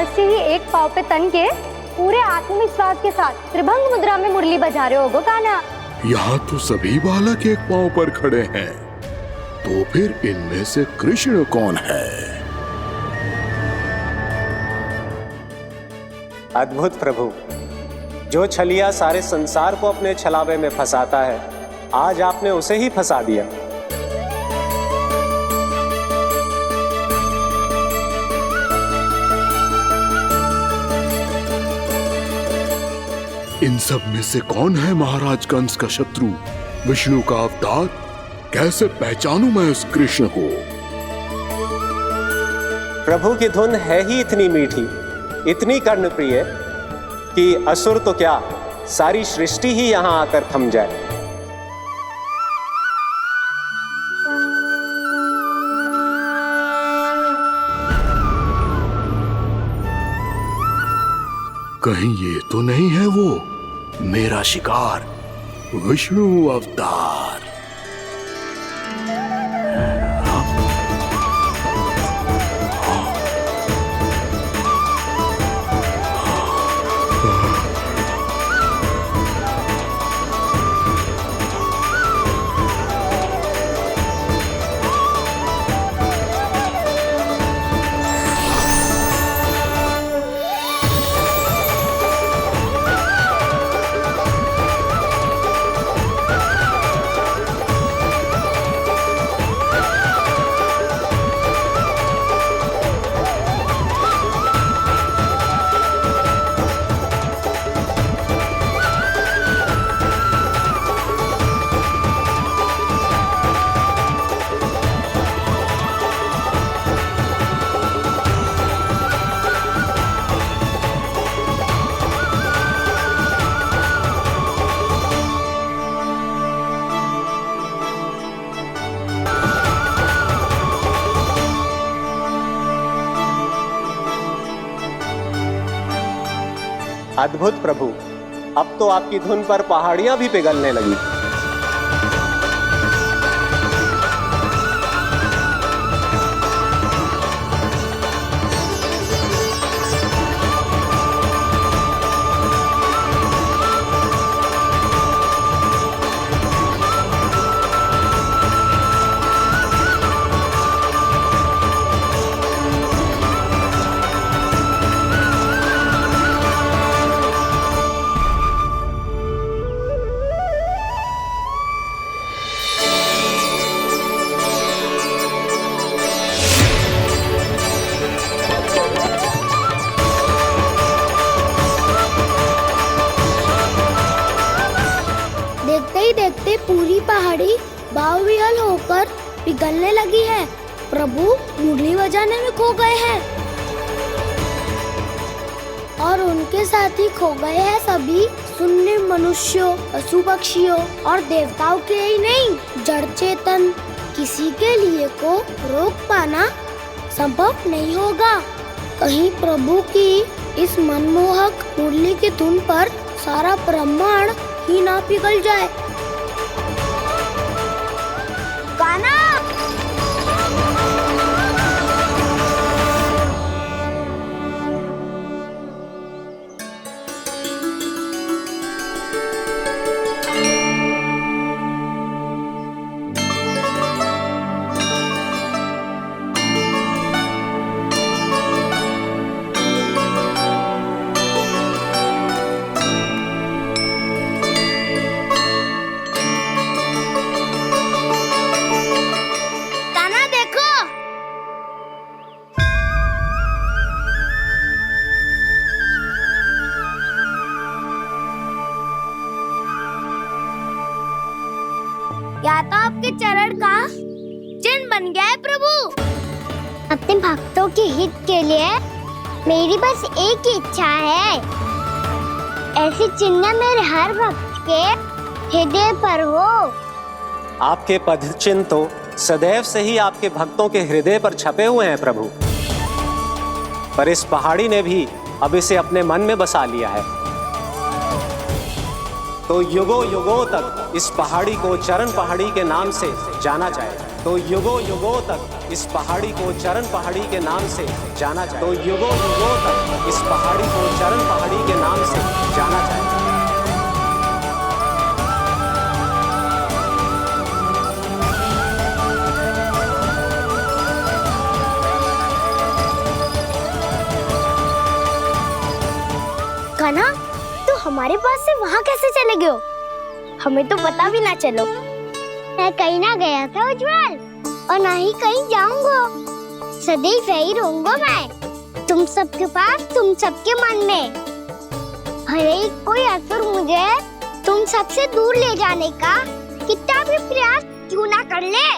अवश्य ही एक पाँव पे तन के पूरे आत्मविश्वास के साथ त्रिभंग मुद्रा में मुरली बजा रहे होगो कान्हा। यहाँ तो सभी बालक एक पांव पर खड़े हैं, तो फिर इनमें से कृष्ण कौन है? अद्भुत प्रभु, जो छलिया सारे संसार को अपने छलावे में फंसाता है, आज आपने उसे ही फंसा दिया। इन सब में से कौन है महाराज कंस का शत्रु, विष्णु का अवतार? कैसे पहचानूं मैं उस कृष्ण को? प्रभु की धुन है ही इतनी मीठी, इतनी कर्णप्रिय कि असुर तो क्या, सारी सृष्टि ही यहां आकर थम जाए। कहीं ये तो नहीं है वो मेरा शिकार, विष्णु अवतार? अद्भुत प्रभु, अब तो आपकी धुन पर पहाड़ियां भी पिघलने लगी। देखते पूरी पहाड़ी बावविहल होकर पिघलने लगी है। प्रभु मुरली बजाने में खो गए हैं और उनके साथ ही खो गए हैं सभी सुनने मनुष्यों, पशु पक्षियों और देवताओं के ही नहीं, जड़ चेतन किसी के लिए को रोक पाना संभव नहीं होगा। कहीं प्रभु की इस मनमोहक मुरली की धुन पर सारा ब्रह्मांड ही ना पिघल जाए। गाना या तो आपके चरण का चिन्ह बन गया है प्रभु। अपने भक्तों के हित के लिए मेरी बस एक ही इच्छा है, ऐसी चिन्ह मेरे हर भक्त के हृदय पर हो। आपके पद चिन्ह तो सदैव से ही आपके भक्तों के हृदय पर छपे हुए हैं प्रभु, पर इस पहाड़ी ने भी अब इसे अपने मन में बसा लिया है, तो युगों युगों तक इस पहाड़ी को चरण पहाड़ी के नाम से जाना जाएगा। तो युगों युगों तक इस पहाड़ी को चरण पहाड़ी के नाम से जाना जाए। तो युगों युगों तक इस पहाड़ी को चरण पहाड़ी के नाम से जाना जाए। कान्हा, तू हमारे पास से वहाँ कैसे चले गए हो? हमें तो पता भी ना चलो। मैं कहीं ना गया था उज्जवल, और ना ही कहीं जाऊंगा। सदैव यही रहूंगा मैं, तुम सबके पास, तुम सबके मन में। भले ही कोई असुर मुझे तुम सबसे दूर ले जाने का कितना भी प्रयास क्यों ना कर ले।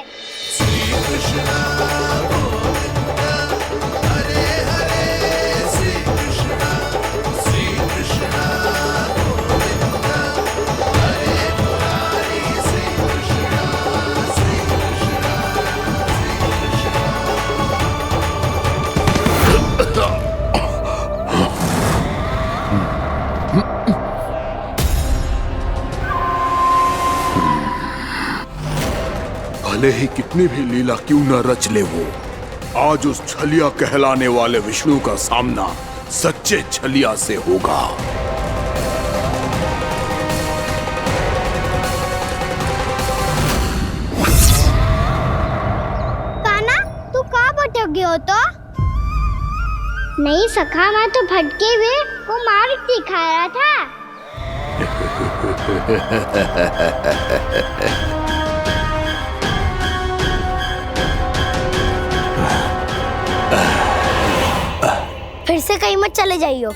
भले ही कितनी भी लीला क्यों न रच ले वो, आज उस छलिया कहलाने वाले विष्णु का सामना सच्चे छलिया से होगा। कान्हा, तू कहाँ भटक गए हो तो? नहीं सखा, मैं तो भटके हुए को मार्ग दिखा रहा था। फिर से कहीं मत चले जाइयो,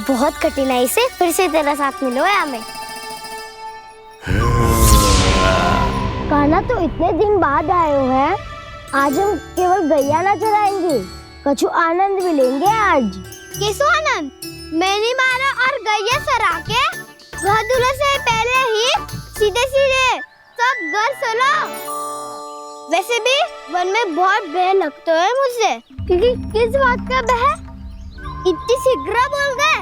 बहुत कठिनाई से फिर से तेरा साथ मिलो है हमें। कान्हा, तो इतने दिन बाद आए हो हैं, आज हम केवल गैया ना चराएंगे, कछु आनंद भी लेंगे आज। किसो आनंद? मैंने मारा और गैया चरा के घर दूल्हे से पहले ही सीधे सीधे सब घर चलो। वैसे भी वन में बहुत भय लगता है मुझे, क्योंकि किस बात का भय? इतनी शीघ्र बोल गए।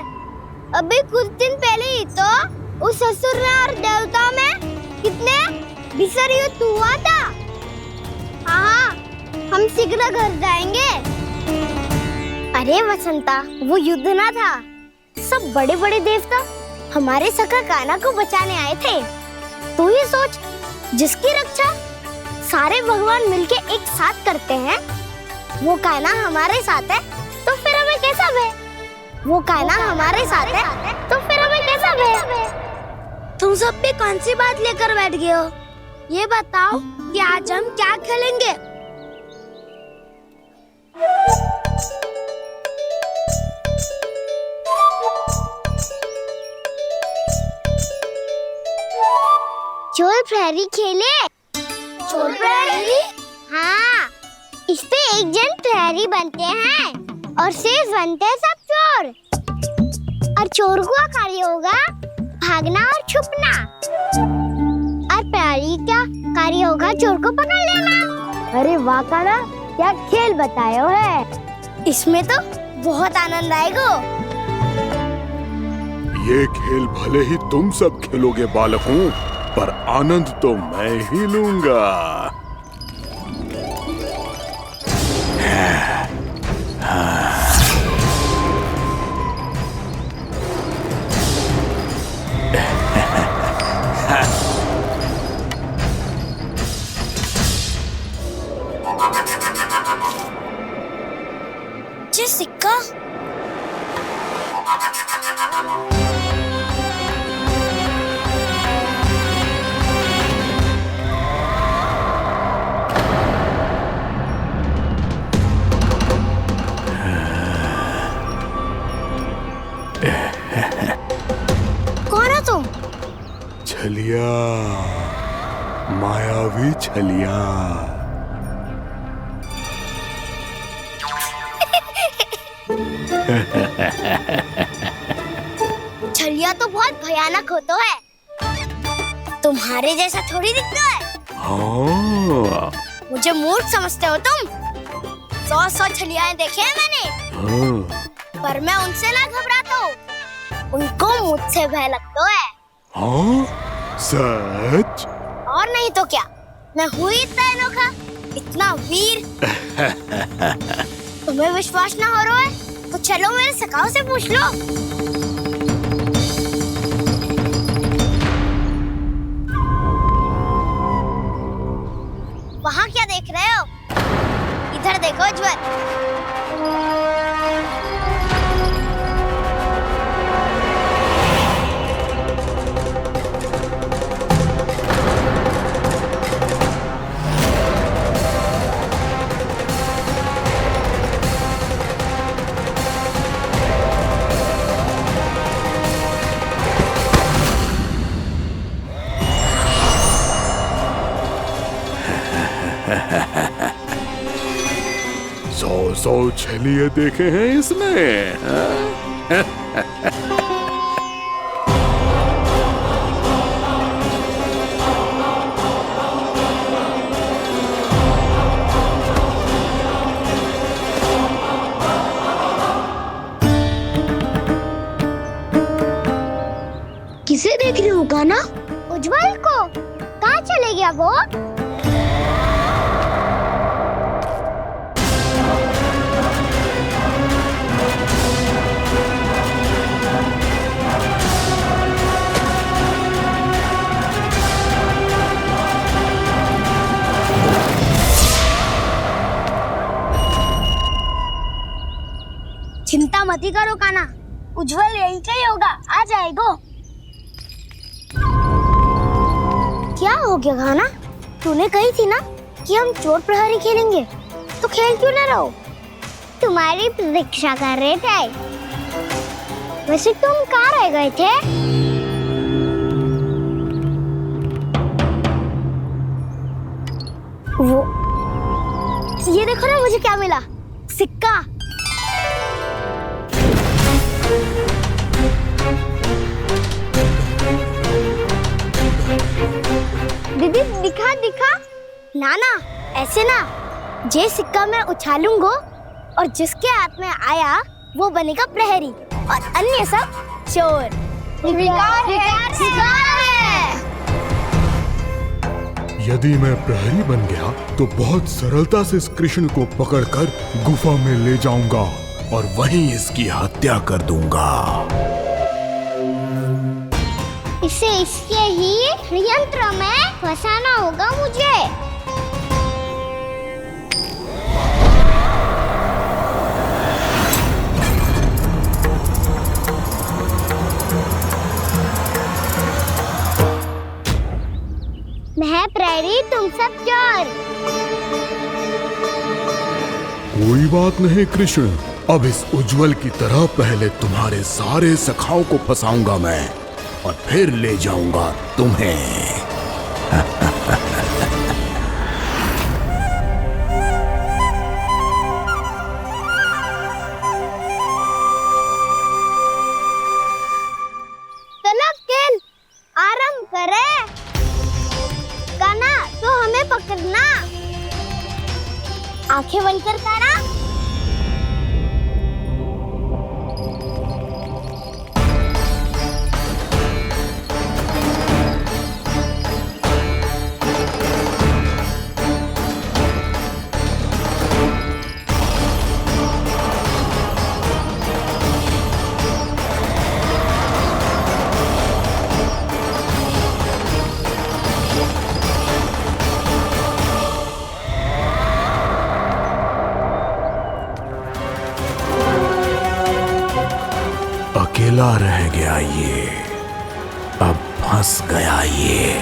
अभी कुछ दिन पहले ही तो उस असुर में और देवताओं में कितने भीषण युद्ध हुआ था। हाँ, हम शीघ्र घर जाएंगे। अरे वसंता, वो युद्ध ना था, सब बड़े बड़े देवता हमारे सखा कान्हा को बचाने आए थे। तू ही सोच, जिसकी रक्षा सारे भगवान मिलके एक साथ करते हैं, वो कान्हा हमारे साथ है, तो फिर हमें कैसा भय? वो कान्हा हमारे साथ है, तो फिर हमें कैसा भय? तुम सब भी कौन सी बात लेकर बैठ गए हो? ये बताओ कि आज हम क्या खेलेंगे? चोर प्रहरी खेले। चोर प्रहरी? हाँ, इस पे एक जन प्रहरी बनते हैं और शेष बनते हैं सब चोर। और चोर का कार्य होगा भागना और छुपना, और प्रहरी का कार्य होगा चोर को पकड़ लेना। अरे वाह कान्हा, क्या खेल बताए है। इसमें तो बहुत आनंद आएगा। ये खेल भले ही तुम सब खेलोगे बालकों, पर आनंद तो मैं ही लूंगा। ये सिक्का कौन हो तुम? छलिया, मायावी छलिया। छलिया तो बहुत भयानक होता है, तुम्हारे जैसा थोड़ी दिखता है। हाँ। मुझे मूर्ख समझते हो तुम? 100 छलियाएं देखे हैं मैंने। हाँ। पर मैं उनसे ना घबराता हूँ, उनको मुझसे भय लगता है। हाँ? सच? और नहीं तो क्या, मैं हूँ इतना अनोखा इतना वीर। तुम्हें विश्वास ना हो रहा है तो चलो मेरे सखाओं से पूछ लो। वहाँ क्या देख रहे हो? इधर देखो उज्जवल। सौ छलिए देखे हैं इसने। किसे देख रही हो कान्हा? उज्जवल को। कहाँ चले गया वो? चिंता मत करो कान्हा, उज्जवल यही चाहिए होगा, आ जाएगा। क्या हो गया कान्हा? तूने कही थी ना कि हम चोर प्रहरी खेलेंगे, तो खेल क्यों ना रहो? तुम्हारी प्रतीक्षा कर रहे थे। वैसे तुम कहाँ रह गए थे? वो ये देखो ना, मुझे क्या मिला? सिक्का। दीदी दिखा दिखा। ना ना, ऐसे ना। जे सिक्का मैं उछालूंगा और जिसके हाथ में आया वो बनेगा प्रहरी और अन्य सब चोर। शिकार है। यदि मैं प्रहरी बन गया तो बहुत सरलता से इस कृष्ण को पकड़कर गुफा में ले जाऊंगा और वहीं इसकी हत्या कर दूंगा। इसे इसके ही यंत्र में फंसाना होगा मुझे। मैं प्रहरी, तुम सब चोर। कोई बात नहीं कृष्ण, अब इस उज्जवल की तरह पहले तुम्हारे सारे सखाओं को फंसाऊंगा मैं और फिर ले जाऊंगा तुम्हें। चलो खेल आरंभ करें। कान्हा तो हमें पकड़ना। आंखें बंद कर कान्हा। अकेला रह गया ये, अब फंस गया ये।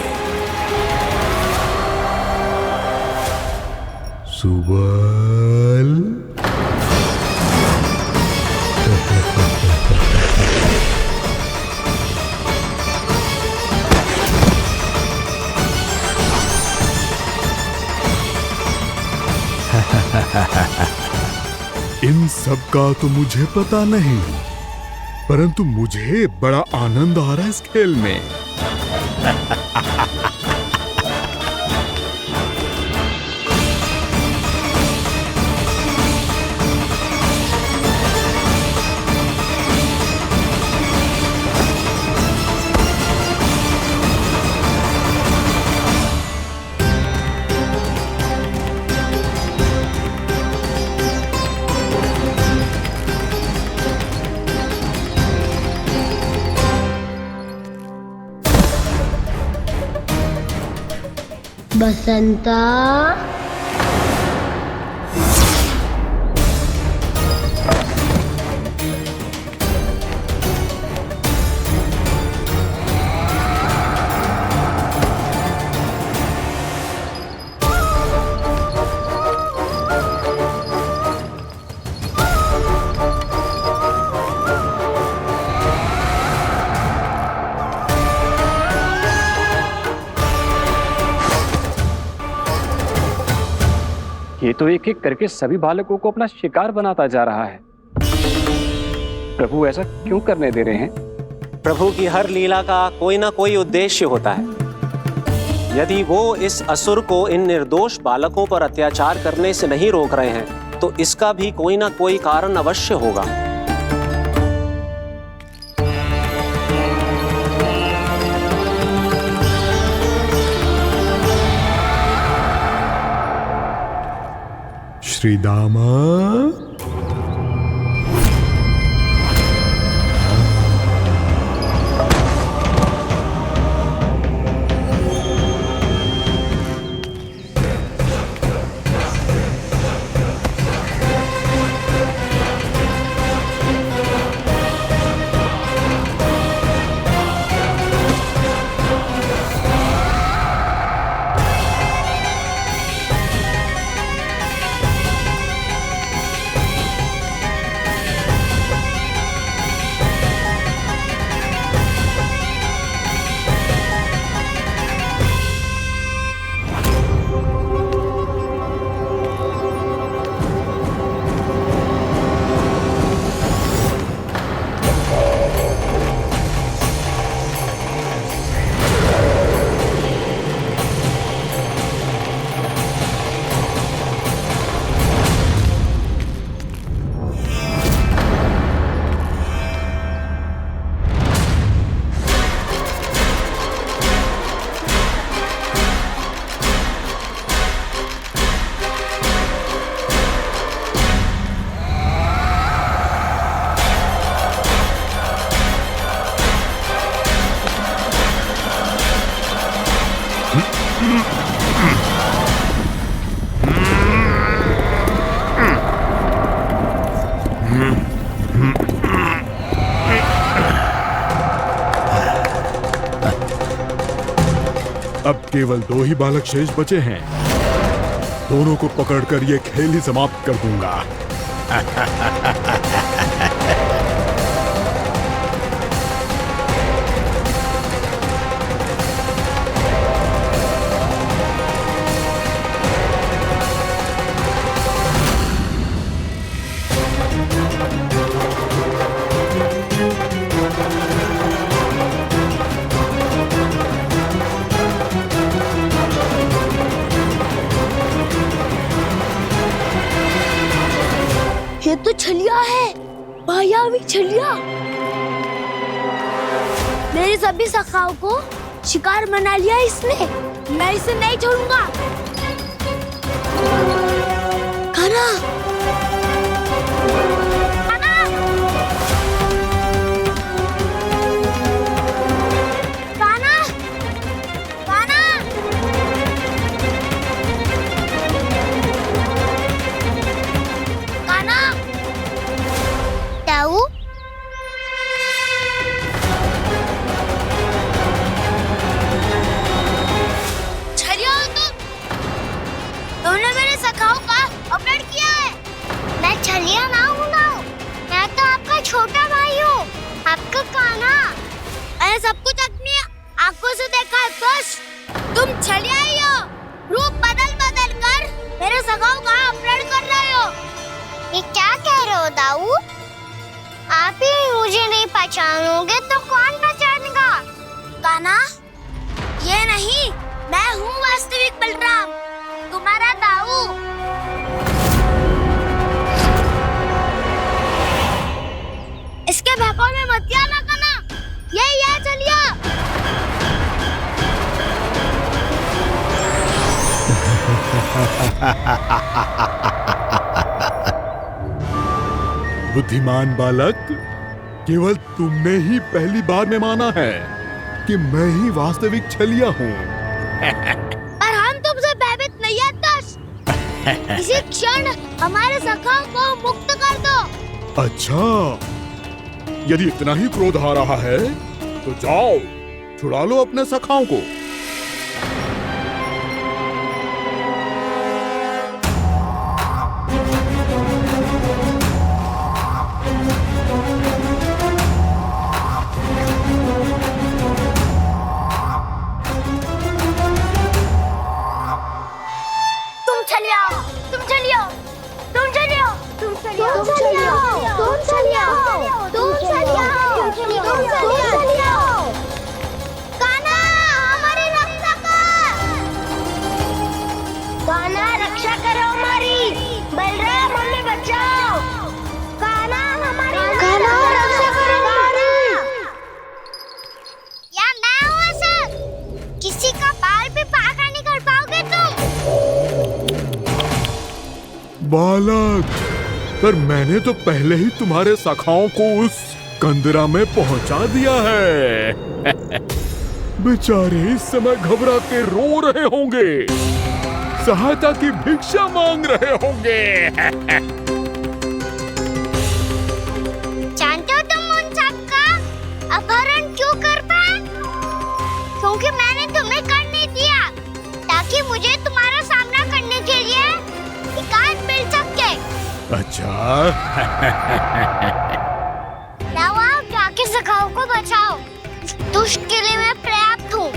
सुबल। इन सब का तो मुझे पता नहीं, परंतु मुझे बड़ा आनंद आ रहा है इस खेल में। बसंता। ये तो एक एक करके सभी बालकों को अपना शिकार बनाता जा रहा है। प्रभु ऐसा क्यों करने दे रहे हैं? प्रभु की हर लीला का कोई ना कोई उद्देश्य होता है। यदि वो इस असुर को इन निर्दोष बालकों पर अत्याचार करने से नहीं रोक रहे हैं तो इसका भी कोई ना कोई कारण अवश्य होगा। श्री दामा, अब केवल 2 ही बालक शेष बचे हैं। दोनों को पकड़कर ये खेल ही समाप्त कर दूंगा। ये तो छलिया है, मायावी छलिया। मेरे सभी सखाओं को शिकार बना लिया इसने। मैं इसे नहीं छोड़ूंगा। कान्हा, कान्हा, कान्हा, कान्हा। कान्हा, ताऊ, छलिया हो तुम। तुमने मेरे सखाओं का अपहरण किया है। मैं छलिया ना हूँ ना, मैं तो आपका छोटा भाई हूँ, आपका कान्हा। मैंने सब कुछ अपनी आंखों से देखा है। बस तुम छलिया ही हो। रूप बदल बदल कर मेरे सखाओं का अपहरण कर रहे हो। ये क्या कह रहे हो दाऊ? आप ही मुझे नहीं पहचानोगे तो कौन पहचानेगा? कान्हा, ये नहीं, मैं हूँ वास्तविक बलराम, तुम्हारा दाऊ। इसके बहकावे में मत आना कान्हा, यही है छलिया। बुद्धिमान बालक, केवल तुमने ही पहली बार में माना है कि मैं ही वास्तविक छलिया हूँ। पर हम तो इसी क्षण हमारे सखाओं को मुक्त कर दो। अच्छा, यदि इतना ही क्रोध आ रहा है तो जाओ छुड़ा लो अपने सखाओं को। बालक, पर मैंने तो पहले ही तुम्हारे सखाओं को उस कंदरा में पहुंचा दिया है। बेचारे इस समय घबरा के रो रहे होंगे, सहायता की भिक्षा मांग रहे होंगे। जानते हो तुम उन सबका अपहरण क्यों कर पाए? क्योंकि मैंने तुम्हें कर नहीं दिया, ताकि मुझे तुम्हारा सामना करने के लिए एकांत मिल सके। अच्छा। जाओ जाके सखाओं को बचाओ, दुष्ट के लिए मैं पर्याप्त हूँ।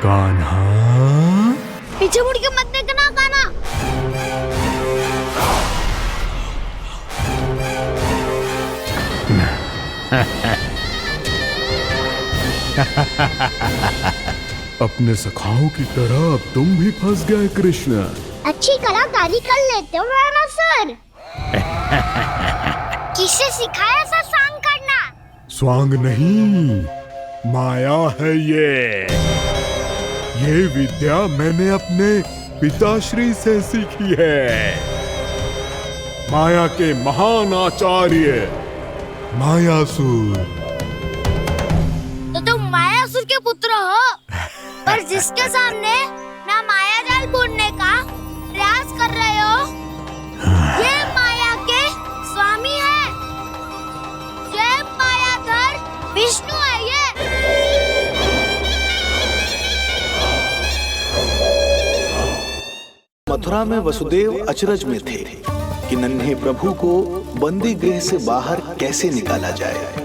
कान्हा, पीछे मुड़ के मत देखना कान्हा। अपने सखाओं की तरह अब तुम भी फंस गए कृष्ण। अच्छी कलाकारी कर लेते हो रावणासुर। किससे सिखाया ऐसा स्वांग करना? स्वांग नहीं, माया है ये विद्या मैंने अपने पिताश्री से सीखी है। माया के महान आचार्य मायासुर। तो तुम मायासुर के पुत्र हो, पर जिसके सामने ना माया जाल बुनने का प्रयास कर रहे हो, ये माया के स्वामी है। ये मायाधर विष्णु है। ये मथुरा में वसुदेव अचरज में थे कि नन्हे प्रभु को बंदी गृह से बाहर कैसे निकाला जाए।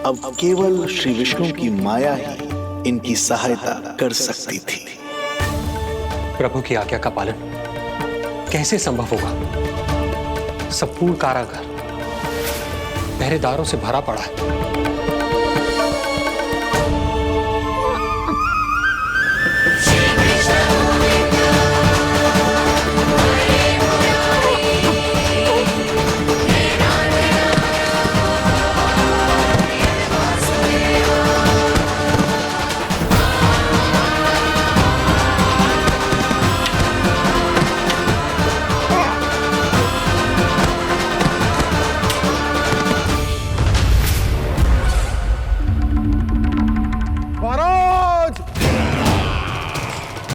अब केवल श्री विष्णु की माया ही इनकी सहायता कर सकती थी। प्रभु की आज्ञा का पालन कैसे संभव होगा? संपूर्ण कारागार पहरेदारों से भरा पड़ा है।